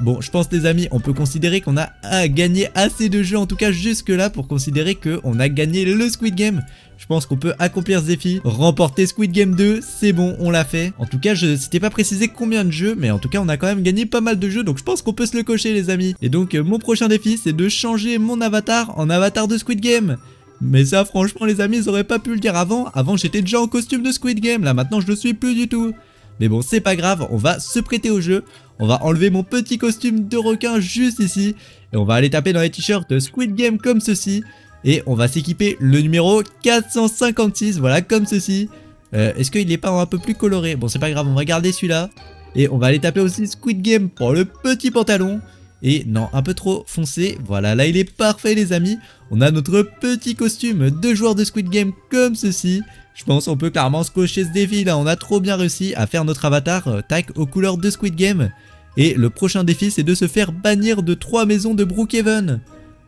Bon, je pense les amis, on peut considérer qu'on a gagné assez de jeux, en tout cas jusque là, pour considérer qu'on a gagné le Squid Game. Je pense qu'on peut accomplir ce défi, remporter Squid Game 2, c'est bon, on l'a fait. En tout cas, c'était pas précisé combien de jeux, mais en tout cas, on a quand même gagné pas mal de jeux, donc je pense qu'on peut se le cocher les amis. Et donc, mon prochain défi, c'est de changer mon avatar en avatar de Squid Game. Mais ça, franchement, les amis, ils auraient pas pu le dire avant. Avant, j'étais déjà en costume de Squid Game, là, maintenant, je le suis plus du tout. Mais bon, c'est pas grave, on va se prêter au jeu. On va enlever mon petit costume de requin juste ici. Et on va aller taper dans les t-shirts Squid Game comme ceci. Et on va s'équiper le numéro 456, voilà, comme ceci. Est-ce qu'il n'est pas un peu plus coloré? Bon, c'est pas grave, on va garder celui-là. Et on va aller taper aussi Squid Game pour le petit pantalon. Et non, un peu trop foncé. Voilà, là il est parfait les amis. On a notre petit costume de joueur de Squid Game comme ceci. Je pense qu'on peut clairement se cocher ce défi là. On a trop bien réussi à faire notre avatar tac aux couleurs de Squid Game. Et le prochain défi c'est de se faire bannir de 3 maisons de Brookhaven.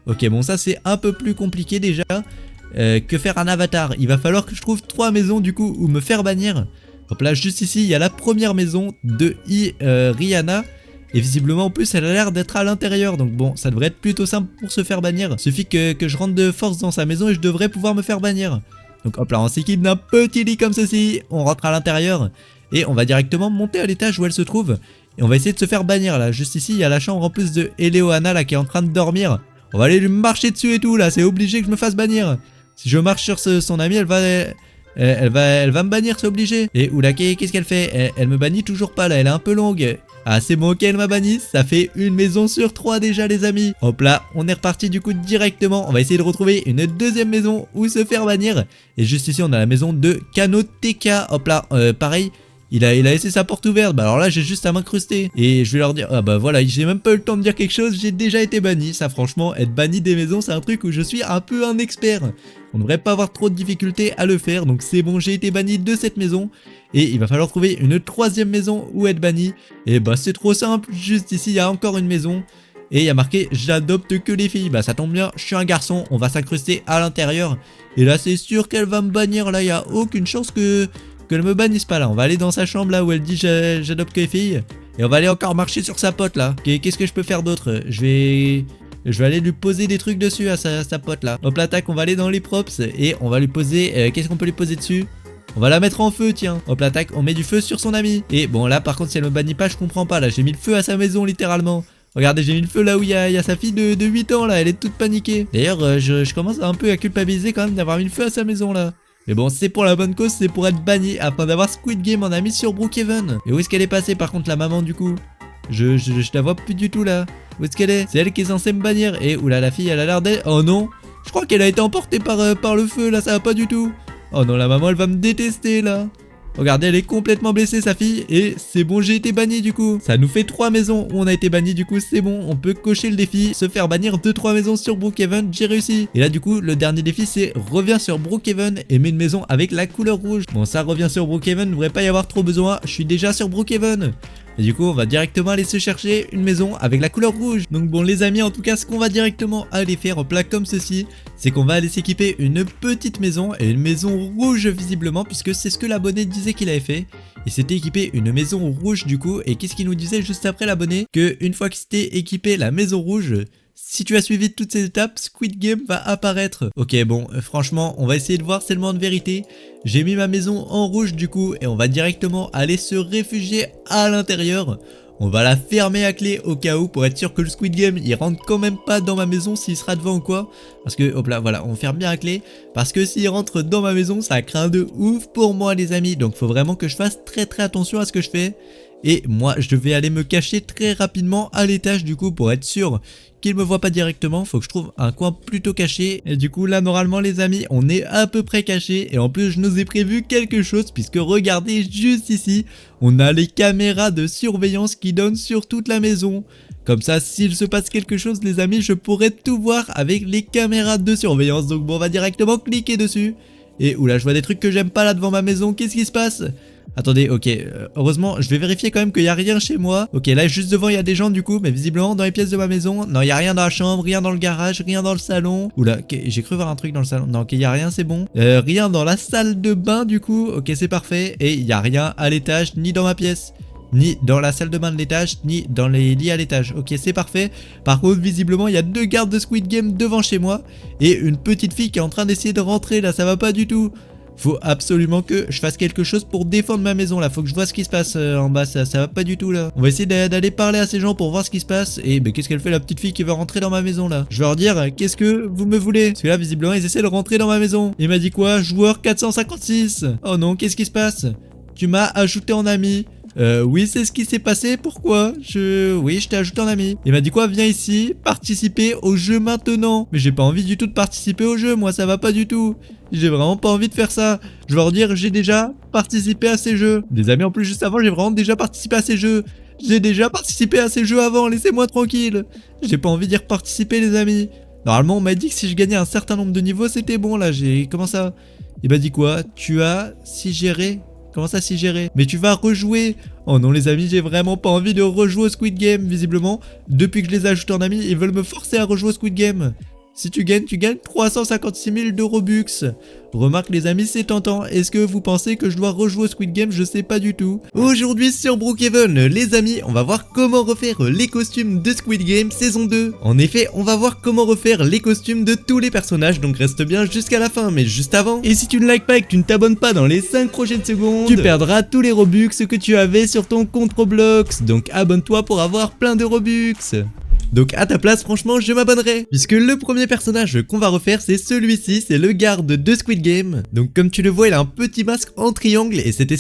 Ok, bon ça c'est un peu plus compliqué déjà que faire un avatar. Il va falloir que je trouve 3 maisons du coup où me faire bannir. Hop là, juste ici il y a la première maison de Rihanna. Et visiblement en plus elle a l'air d'être à l'intérieur. Donc bon, ça devrait être plutôt simple pour se faire bannir. Il suffit que je rentre de force dans sa maison et je devrais pouvoir me faire bannir. Donc hop là, on s'équipe d'un petit lit comme ceci. On rentre à l'intérieur. Et on va directement monter à l'étage où elle se trouve. Et on va essayer de se faire bannir là. Juste ici il y a la chambre en plus de Eleoana là qui est en train de dormir. On va aller lui marcher dessus et tout là, c'est obligé que je me fasse bannir. Si je marche sur son ami, elle va me bannir, c'est obligé. Et oula, qu'est-ce qu'elle fait? Elle me bannit toujours pas là, elle est un peu longue. Ah c'est bon, ok, elle m'a banni, ça fait une maison sur 3 déjà les amis. Hop là, on est reparti du coup directement. On va essayer de retrouver une deuxième maison où se faire bannir. Et juste ici on a la maison de Kanoteka. Hop là, pareil. Il a laissé sa porte ouverte, bah alors là j'ai juste à m'incruster. Et je vais leur dire, ah bah voilà, j'ai même pas eu le temps de dire quelque chose, j'ai déjà été banni. Ça franchement, être banni des maisons c'est un truc où je suis un peu un expert. On devrait pas avoir trop de difficultés à le faire, donc c'est bon, j'ai été banni de cette maison. Et il va falloir trouver une troisième maison où être banni. Et bah c'est trop simple, juste ici il y a encore une maison. Et il y a marqué, j'adopte que les filles. Bah ça tombe bien, je suis un garçon, on va s'incruster à l'intérieur. Et là c'est sûr qu'elle va me bannir, là il y a aucune chance qu'elle me bannisse pas là. On va aller dans sa chambre là où elle dit j'adopte que les filles. Et on va aller encore marcher sur sa pote là. Qu'est-ce que je peux faire d'autre? Je vais aller lui poser des trucs dessus à sa pote là. Hop là tac, on va aller dans les props et on va lui poser... qu'est-ce qu'on peut lui poser dessus? On va la mettre en feu, tiens. Hop là, tac, on met du feu sur son ami. Et bon là par contre si elle me bannit pas, je comprends pas. Là j'ai mis le feu à sa maison littéralement. Regardez, j'ai mis le feu là où il y a sa fille de 8 ans là, elle est toute paniquée. D'ailleurs je commence un peu à culpabiliser quand même d'avoir mis le feu à sa maison là. Mais bon, c'est pour la bonne cause, c'est pour être banni afin d'avoir Squid Game en ami sur Brookhaven. Et où est-ce qu'elle est passée par contre la maman du coup? Je la vois plus du tout là. Où est-ce qu'elle est? C'est elle qui est censée me bannir. Et oula, la fille elle a l'air d'être... Oh non, je crois qu'elle a été emportée par le feu là, ça va pas du tout. Oh non, la maman elle va me détester là. Regardez, elle est complètement blessée sa fille. Et c'est bon, j'ai été banni du coup. Ça nous fait 3 maisons où on a été banni du coup, c'est bon. On peut cocher le défi, se faire bannir 2-3 maisons sur Brookhaven, j'ai réussi. Et là du coup, le dernier défi c'est reviens sur Brookhaven et mets une maison avec la couleur rouge. Bon, ça revient sur Brookhaven, ne devrait pas y avoir trop besoin, je suis déjà sur Brookhaven. Et du coup on va directement aller se chercher une maison avec la couleur rouge. Donc bon les amis, en tout cas ce qu'on va directement aller faire en plat comme ceci, c'est qu'on va aller s'équiper une petite maison, et une maison rouge visiblement, puisque c'est ce que l'abonné disait qu'il avait fait. Il s'était équipé une maison rouge du coup, et qu'est-ce qu'il nous disait juste après l'abonné? Que une fois qu'il s'était équipé la maison rouge, si tu as suivi toutes ces étapes, Squid Game va apparaître. Ok bon, franchement on va essayer de voir, c'est le moment de vérité. J'ai mis ma maison en rouge du coup, et on va directement aller se réfugier à l'intérieur. On va la fermer à clé au cas où, pour être sûr que le Squid Game il rentre quand même pas dans ma maison s'il sera devant ou quoi. Parce que hop là, voilà, on ferme bien à clé. Parce que s'il rentre dans ma maison, ça craint de ouf pour moi les amis. Donc faut vraiment que je fasse très attention à ce que je fais. Et moi je vais aller me cacher très rapidement à l'étage du coup, pour être sûr qu'il me voit pas directement. Faut que je trouve un coin plutôt caché. Et du coup là normalement les amis, on est à peu près caché. Et en plus je nous ai prévu quelque chose, puisque regardez juste ici, on a les caméras de surveillance qui donnent sur toute la maison. Comme ça, s'il se passe quelque chose les amis, je pourrais tout voir avec les caméras de surveillance. Donc bon, on va directement cliquer dessus. Et oula, je vois des trucs que j'aime pas là devant ma maison. Qu'est-ce qui se passe? Attendez, ok, heureusement, je vais vérifier quand même qu'il n'y a rien chez moi. Ok, là, juste devant, il y a des gens du coup, mais visiblement, dans les pièces de ma maison, non, il n'y a rien dans la chambre, rien dans le garage, rien dans le salon. Oula, ok, j'ai cru voir un truc dans le salon. Non, ok, il n'y a rien, c'est bon. Rien dans la salle de bain du coup, ok, c'est parfait. Et il n'y a rien à l'étage, ni dans ma pièce, ni dans la salle de bain de l'étage, ni dans les lits à l'étage. Ok, c'est parfait. Par contre, visiblement, il y a 2 gardes de Squid Game devant chez moi, et une petite fille qui est en train d'essayer de rentrer, là, ça va pas du tout. Faut absolument que je fasse quelque chose pour défendre ma maison là. Faut que je vois ce qui se passe en bas, ça va pas du tout là. On va essayer d'aller parler à ces gens pour voir ce qui se passe. Et ben qu'est-ce qu'elle fait la petite fille qui veut rentrer dans ma maison là? Je vais leur dire qu'est-ce que vous me voulez? Parce que là visiblement ils essaient de rentrer dans ma maison. Il m'a dit quoi? Joueur 456. Oh non, qu'est-ce qui se passe? Tu m'as ajouté en ami. Oui, c'est ce qui s'est passé. Pourquoi? Oui, je t'ai ajouté en ami. Il m'a dit quoi? Viens ici, participer au jeu maintenant. Mais j'ai pas envie du tout de participer au jeu, moi, ça va pas du tout. J'ai vraiment pas envie de faire ça. Je vais leur dire, j'ai déjà participé à ces jeux. Des amis, en plus, juste avant, j'ai vraiment déjà participé à ces jeux. J'ai déjà participé à ces jeux avant, laissez-moi tranquille. J'ai pas envie d'y reparticiper, les amis. Normalement, on m'a dit que si je gagnais un certain nombre de niveaux, c'était bon, là. Comment ça? Il m'a dit quoi? Tu as si géré? Comment ça si gérer? Mais tu vas rejouer. Oh non les amis, j'ai vraiment pas envie de rejouer au Squid Game. Visiblement, depuis que je les ai ajoutés en amis, ils veulent me forcer à rejouer au Squid Game. Si tu gagnes 356 000 de Robux. Remarque les amis, c'est tentant. Est-ce que vous pensez que je dois rejouer au Squid Game? Je sais pas du tout. Aujourd'hui sur Brookhaven, les amis, on va voir comment refaire les costumes de Squid Game saison 2. En effet, on va voir comment refaire les costumes de tous les personnages, donc reste bien jusqu'à la fin. Mais juste avant, et si tu ne likes pas et que tu ne t'abonnes pas dans les 5 prochaines secondes, tu perdras tous les Robux que tu avais sur ton compte Roblox. Donc abonne-toi pour avoir plein de Robux. Donc à ta place, franchement, je m'abonnerai. Puisque le premier personnage qu'on va refaire, c'est celui-ci, c'est le garde de Squid Game. Donc comme tu le vois, il a un petit masque en triangle et cette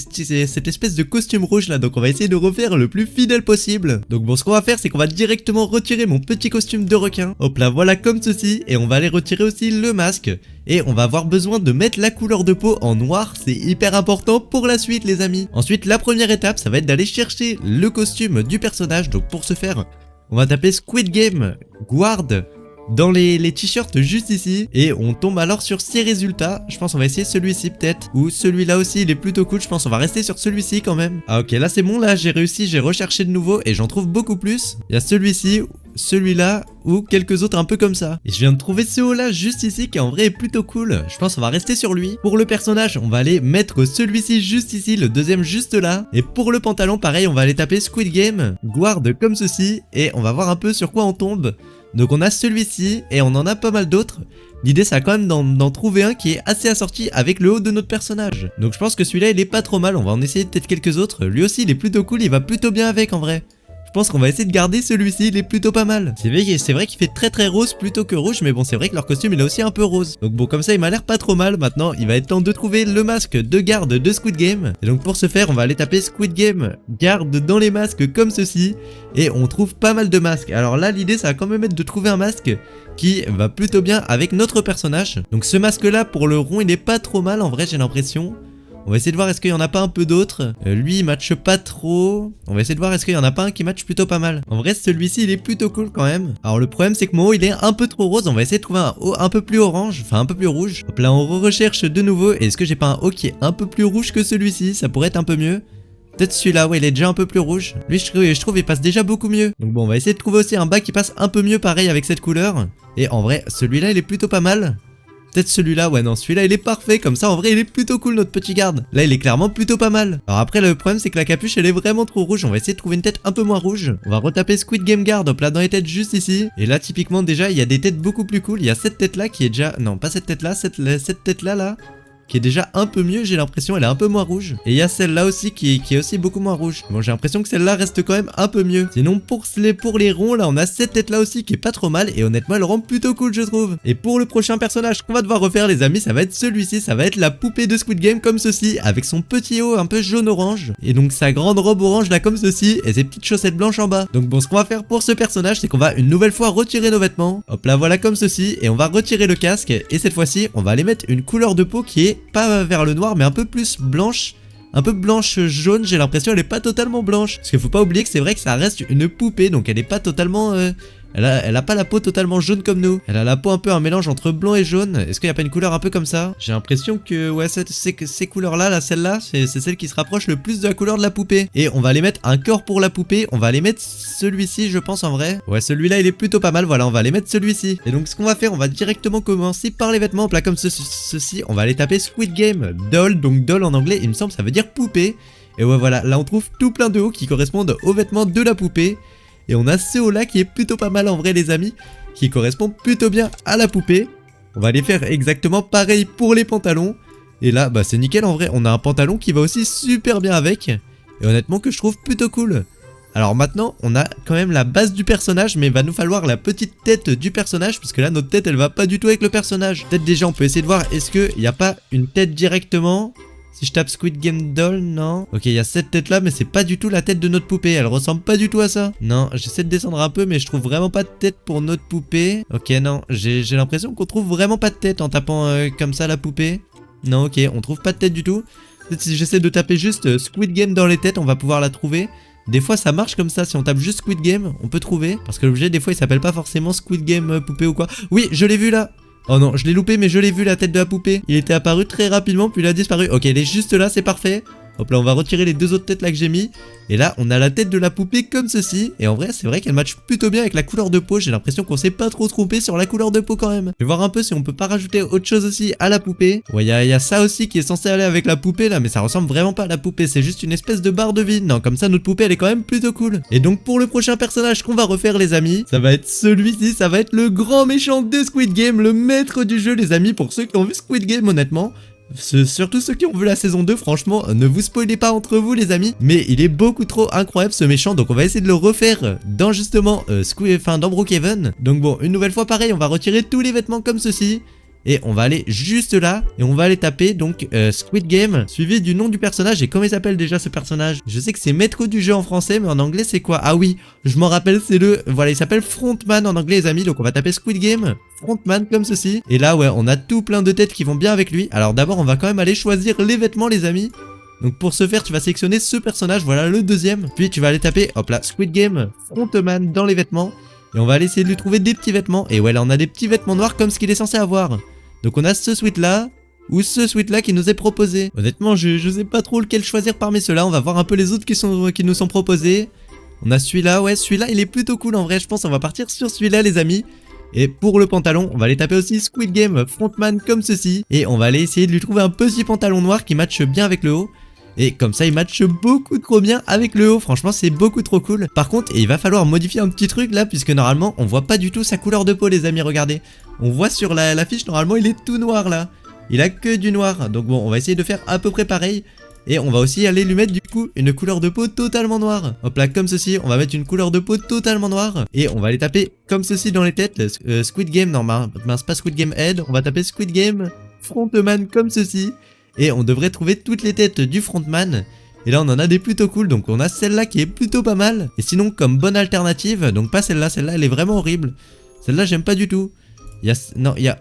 espèce de costume rouge là. Donc on va essayer de refaire le plus fidèle possible. Donc bon, ce qu'on va faire, c'est qu'on va directement retirer mon petit costume de requin. Hop là, voilà comme ceci. Et on va aller retirer aussi le masque. Et on va avoir besoin de mettre la couleur de peau en noir, c'est hyper important pour la suite les amis. Ensuite, la première étape, ça va être d'aller chercher le costume du personnage. Donc pour ce faire, on va taper Squid Game Guard dans les t-shirts juste ici. Et on tombe alors sur ces résultats. Je pense on va essayer celui-ci peut-être. Ou celui-là aussi, il est plutôt cool. Je pense on va rester sur celui-ci quand même. Ah ok, là c'est bon, là j'ai réussi, j'ai recherché de nouveau et j'en trouve beaucoup plus. Il y a celui-ci. celui-là ou quelques autres un peu comme ça. Et je viens de trouver ce haut là juste ici qui en vrai est plutôt cool. Je pense qu'on va rester sur lui. Pour le personnage, on va aller mettre celui-ci juste ici, le deuxième juste là. Et pour le pantalon, pareil, on va aller taper Squid Game, Guard comme ceci. Et on va voir un peu sur quoi on tombe. Donc on a celui-ci et on en a pas mal d'autres. L'idée c'est quand même d'en trouver un qui est assez assorti avec le haut de notre personnage. Donc je pense que celui-là il est pas trop mal, on va en essayer peut-être quelques autres. Lui aussi il est plutôt cool, il va plutôt bien avec en vrai. Je pense qu'on va essayer de garder celui-ci, il est plutôt pas mal. C'est vrai qu'il fait très rose plutôt que rouge, mais bon c'est vrai que leur costume il est aussi un peu rose. Donc bon comme ça il m'a l'air pas trop mal. Maintenant il va être temps de trouver le masque de garde de Squid Game. Et donc pour ce faire on va aller taper Squid Game garde dans les masques comme ceci. Et on trouve pas mal de masques. Alors là l'idée ça va quand même être de trouver un masque qui va plutôt bien avec notre personnage. Donc ce masque là pour le rond il est pas trop mal en vrai j'ai l'impression. On va essayer de voir est-ce qu'il y en a pas un peu d'autres. Lui il matche pas trop. On va essayer de voir est-ce qu'il y en a pas un qui matche plutôt pas mal. En vrai celui-ci il est plutôt cool quand même. Alors le problème c'est que mon haut il est un peu trop rose. On va essayer de trouver un haut un peu plus orange. Enfin un peu plus rouge. Hop là on recherche de nouveau. Est-ce que j'ai pas un haut qui est un peu plus rouge que celui-ci? Ça pourrait être un peu mieux. Peut-être celui-là, ouais, il est déjà un peu plus rouge. Lui, je trouve, il passe déjà beaucoup mieux. Donc bon, on va essayer de trouver aussi un bas qui passe un peu mieux, pareil, avec cette couleur. Et en vrai, celui-là, il est plutôt pas mal. Peut-être celui-là, ouais, non, celui-là, il est parfait. Comme ça, en vrai, il est plutôt cool, notre petit garde. Là, il est clairement plutôt pas mal. Alors après, le problème, c'est que la capuche, elle est vraiment trop rouge. On va essayer de trouver une tête un peu moins rouge. On va retaper Squid Game Guard, hop là, dans les têtes juste ici. Et là, typiquement, déjà, il y a des têtes beaucoup plus cool. Il y a cette tête-là qui est déjà... Non, pas cette tête-là, cette tête-là, là. Qui est déjà un peu mieux, j'ai l'impression, elle est un peu moins rouge. Et il y a celle-là aussi qui est aussi beaucoup moins rouge. Bon, j'ai l'impression que celle-là reste quand même un peu mieux. Sinon, pour les ronds, là, on a cette tête-là aussi qui est pas trop mal. Et honnêtement, elle rend plutôt cool, je trouve. Et pour le prochain personnage qu'on va devoir refaire, les amis, ça va être celui-ci. Ça va être la poupée de Squid Game comme ceci, avec son petit haut un peu jaune-orange. Et donc, sa grande robe orange, là, comme ceci. Et ses petites chaussettes blanches en bas. Donc bon, ce qu'on va faire pour ce personnage, c'est qu'on va une nouvelle fois retirer nos vêtements. Hop là, voilà, comme ceci. Et on va retirer le casque. Et cette fois-ci, on va aller mettre une couleur de peau qui est pas vers le noir mais un peu plus blanche, un peu blanche jaune. J'ai l'impression elle est pas totalement blanche parce qu'il faut pas oublier que c'est vrai que ça reste une poupée, donc elle est pas totalement elle a pas la peau totalement jaune comme nous. Elle a la peau un peu un mélange entre blanc et jaune. Est-ce qu'il y a pas une couleur un peu comme ça? J'ai l'impression que ouais, ces couleurs là, celle-là, c'est celle qui se rapproche le plus de la couleur de la poupée. Et on va aller mettre un corps pour la poupée. On va aller mettre celui-ci, je pense en vrai. Ouais, celui-là il est plutôt pas mal. Voilà, on va aller mettre celui-ci. Et donc ce qu'on va faire, on va directement commencer par les vêtements. Là comme ceci, on va aller taper Squid Game Doll. Donc doll en anglais, il me semble, ça veut dire poupée. Et ouais, voilà, là on trouve tout plein de hauts qui correspondent aux vêtements de la poupée. Et on a ce haut là qui est plutôt pas mal en vrai les amis, qui correspond plutôt bien à la poupée. On va aller faire exactement pareil pour les pantalons. Et là bah c'est nickel en vrai, on a un pantalon qui va aussi super bien avec. Et honnêtement que je trouve plutôt cool. Alors maintenant on a quand même la base du personnage, mais il va nous falloir la petite tête du personnage, parce que là notre tête elle va pas du tout avec le personnage. Peut-être déjà on peut essayer de voir est-ce qu'il n'y a pas une tête directement. Si je tape Squid Game Doll, non. Ok, il y a cette tête là, mais c'est pas du tout la tête de notre poupée. Elle ressemble pas du tout à ça. Non, j'essaie de descendre un peu, mais je trouve vraiment pas de tête pour notre poupée. Ok, non, j'ai l'impression qu'on trouve vraiment pas de tête en tapant comme ça la poupée. Non, ok, on trouve pas de tête du tout. Peut-être si j'essaie de taper juste Squid Game dans les têtes, on va pouvoir la trouver. Des fois ça marche comme ça, si on tape juste Squid Game, on peut trouver. Parce que l'objet des fois il s'appelle pas forcément Squid Game poupée ou quoi. Oui, je l'ai vu là. Oh non, je l'ai loupé, mais je l'ai vu, la tête de la poupée. Il était apparu très rapidement, puis il a disparu. Ok, elle est juste là, c'est parfait. Hop là, on va retirer les deux autres têtes là que j'ai mis. Et là, on a la tête de la poupée comme ceci. Et en vrai, c'est vrai qu'elle match plutôt bien avec la couleur de peau. J'ai l'impression qu'on s'est pas trop trompé sur la couleur de peau quand même. Je vais voir un peu si on peut pas rajouter autre chose aussi à la poupée. Ouais, il y a ça aussi qui est censé aller avec la poupée là, mais ça ressemble vraiment pas à la poupée. C'est juste une espèce de barre de vide. Non, comme ça, notre poupée, elle est quand même plutôt cool. Et donc, pour le prochain personnage qu'on va refaire, les amis, ça va être celui-ci. Ça va être le grand méchant de Squid Game, le maître du jeu, les amis. Pour ceux qui ont vu Squid Game, honnêtement. Surtout ceux qui ont vu la saison 2, franchement, ne vous spoilez pas entre vous les amis. Mais il est beaucoup trop incroyable ce méchant, donc on va essayer de le refaire dans justement dans Brookhaven. Donc bon, une nouvelle fois pareil, on va retirer tous les vêtements comme ceci. Et on va aller juste là, et on va aller taper donc Squid Game, suivi du nom du personnage. Et comment il s'appelle déjà ce personnage? Je sais que c'est maître du jeu en français, mais en anglais c'est quoi? Ah oui, je m'en rappelle, c'est voilà, il s'appelle Frontman en anglais les amis. Donc on va taper Squid Game Frontman comme ceci. Et là ouais, on a tout plein de têtes qui vont bien avec lui. Alors d'abord on va quand même aller choisir les vêtements les amis. Donc pour ce faire, tu vas sélectionner ce personnage, voilà le deuxième. Puis tu vas aller taper, hop là, Squid Game Frontman dans les vêtements. Et on va aller essayer de lui trouver des petits vêtements. Et ouais, là on a des petits vêtements noirs comme ce qu'il est censé avoir. Donc on a ce sweat là, ou ce sweat là qui nous est proposé. Honnêtement je sais pas trop lequel choisir parmi ceux-là. On va voir un peu les autres qui nous sont proposés. On a celui-là, ouais, celui-là il est plutôt cool en vrai, je pense on va partir sur celui-là les amis. Et pour le pantalon, on va aller taper aussi Squid Game Frontman comme ceci. Et on va aller essayer de lui trouver un petit pantalon noir qui matche bien avec le haut. Et comme ça il matche beaucoup trop bien avec le haut, franchement c'est beaucoup trop cool. Par contre il va falloir modifier un petit truc là, puisque normalement on voit pas du tout sa couleur de peau les amis, regardez. On voit sur la fiche normalement il est tout noir là. Il a que du noir, donc bon on va essayer de faire à peu près pareil. Et on va aussi aller lui mettre du coup une couleur de peau totalement noire. Hop là comme ceci, on va mettre une couleur de peau totalement noire. Et on va aller taper comme ceci dans les têtes, Squid Game, non mince pas Squid Game Head, on va taper Squid Game Frontman comme ceci. Et on devrait trouver toutes les têtes du frontman. Et là on en a des plutôt cool, donc on a celle-là qui est plutôt pas mal. Et sinon comme bonne alternative, donc pas celle-là, celle-là elle est vraiment horrible. Celle-là j'aime pas du tout.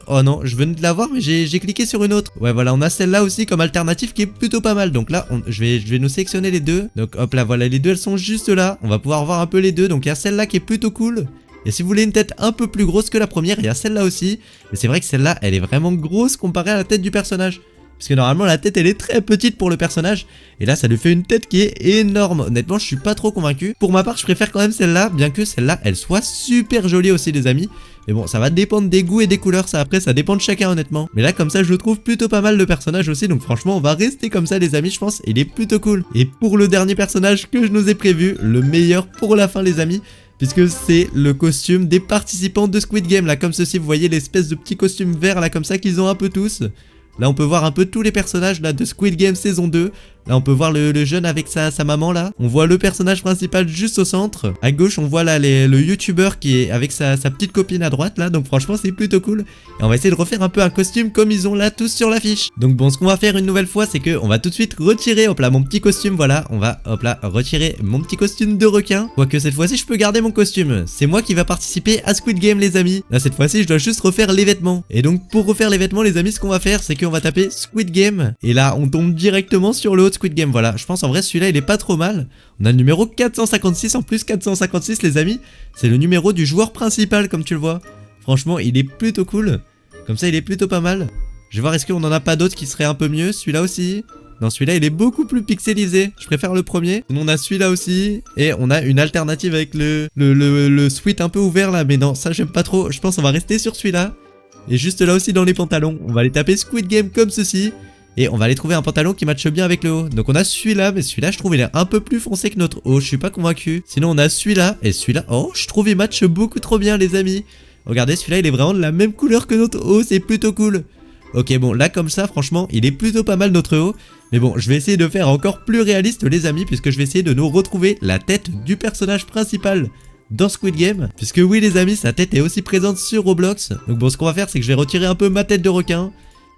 Oh non, je venais de la voir mais j'ai cliqué sur une autre. Ouais voilà, on a celle-là aussi comme alternative qui est plutôt pas mal. Donc là, je vais nous sélectionner les deux. Donc hop là, voilà, les deux elles sont juste là. On va pouvoir voir un peu les deux. Donc il y a celle-là qui est plutôt cool. Et si vous voulez une tête un peu plus grosse que la première, il y a celle-là aussi. Mais c'est vrai que celle-là, elle est vraiment grosse comparée à la tête du personnage. Parce que normalement la tête elle est très petite pour le personnage. Et là ça lui fait une tête qui est énorme. Honnêtement je suis pas trop convaincu. Pour ma part je préfère quand même celle-là. Bien que celle-là elle soit super jolie aussi les amis. Mais bon ça va dépendre des goûts et des couleurs. Ça après ça dépend de chacun honnêtement. Mais là comme ça je le trouve plutôt pas mal le personnage aussi. Donc franchement on va rester comme ça les amis je pense. Il est plutôt cool. Et pour le dernier personnage que je nous ai prévu, le meilleur pour la fin les amis, puisque c'est le costume des participants de Squid Game. Là comme ceci vous voyez l'espèce de petit costume vert là comme ça qu'ils ont un peu tous. Là on peut voir un peu tous les personnages là de Squid Game saison 2. Là on peut voir le jeune avec sa maman là. On voit le personnage principal juste au centre. À gauche on voit là le youtubeur qui est avec sa petite copine à droite là. Donc franchement c'est plutôt cool. Et on va essayer de refaire un peu un costume comme ils ont là tous sur l'affiche. Donc bon ce qu'on va faire une nouvelle fois c'est que on va tout de suite retirer hop là mon petit costume. Voilà on va hop là retirer mon petit costume de requin. Quoique cette fois-ci je peux garder mon costume. C'est moi qui va participer à Squid Game les amis. Là cette fois-ci je dois juste refaire les vêtements. Et donc pour refaire les vêtements les amis ce qu'on va faire c'est qu'on va taper Squid Game. Et là on tombe directement sur le haut de Squid Game. Voilà je pense en vrai celui-là il est pas trop mal. On a le numéro 456 en plus. 456 les amis, c'est le numéro du joueur principal comme tu le vois. Franchement il est plutôt cool. Comme ça il est plutôt pas mal. Je vais voir est-ce qu'on en a pas d'autres qui seraient un peu mieux. Celui-là aussi. Non celui-là il est beaucoup plus pixelisé. Je préfère le premier. Sinon on a celui-là aussi. Et on a une alternative avec le sweat un peu ouvert là. Mais non ça j'aime pas trop. Je pense on va rester sur celui-là. Et juste là aussi dans les pantalons on va aller taper Squid Game comme ceci. Et on va aller trouver un pantalon qui matche bien avec le haut. Donc on a celui-là, mais celui-là je trouve il est un peu plus foncé que notre haut, je suis pas convaincu. Sinon on a celui-là, et celui-là, oh je trouve il matche beaucoup trop bien les amis. Regardez celui-là il est vraiment de la même couleur que notre haut, c'est plutôt cool. Ok bon là comme ça franchement il est plutôt pas mal notre haut. Mais bon je vais essayer de faire encore plus réaliste les amis, puisque je vais essayer de nous retrouver la tête du personnage principal dans Squid Game. Puisque oui les amis sa tête est aussi présente sur Roblox. Donc bon ce qu'on va faire c'est que je vais retirer un peu ma tête de requin.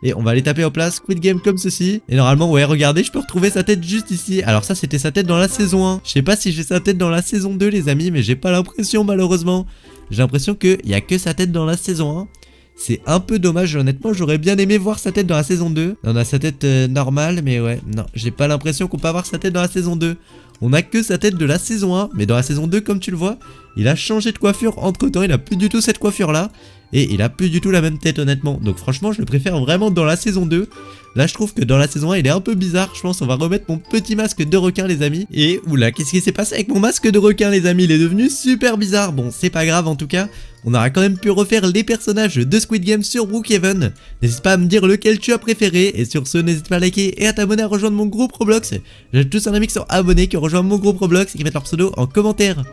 Et on va aller taper en place Squid Game comme ceci. Et normalement ouais regardez je peux retrouver sa tête juste ici. Alors ça c'était sa tête dans la saison 1. Je sais pas si j'ai sa tête dans la saison 2 les amis, mais j'ai pas l'impression malheureusement. J'ai l'impression qu'il y a que sa tête dans la saison 1. C'est un peu dommage honnêtement, j'aurais bien aimé voir sa tête dans la saison 2. On a sa tête normale mais ouais non j'ai pas l'impression qu'on peut avoir sa tête dans la saison 2. On a que sa tête de la saison 1, mais dans la saison 2 comme tu le vois, il a changé de coiffure entre temps, il a plus du tout cette coiffure là. Et il a plus du tout la même tête honnêtement. Donc franchement je le préfère vraiment dans la saison 2. Là je trouve que dans la saison 1 il est un peu bizarre. Je pense on va remettre mon petit masque de requin les amis. Et oula qu'est-ce qui s'est passé avec mon masque de requin les amis? Il est devenu super bizarre. Bon c'est pas grave en tout cas. On aura quand même pu refaire les personnages de Squid Game sur Brookhaven. N'hésite pas à me dire lequel tu as préféré. Et sur ce n'hésite pas à liker et à t'abonner à rejoindre mon groupe Roblox. J'ai tous un ami qui sont abonnés qui ont rejoint mon groupe Roblox et qui mettent leur pseudo en commentaire.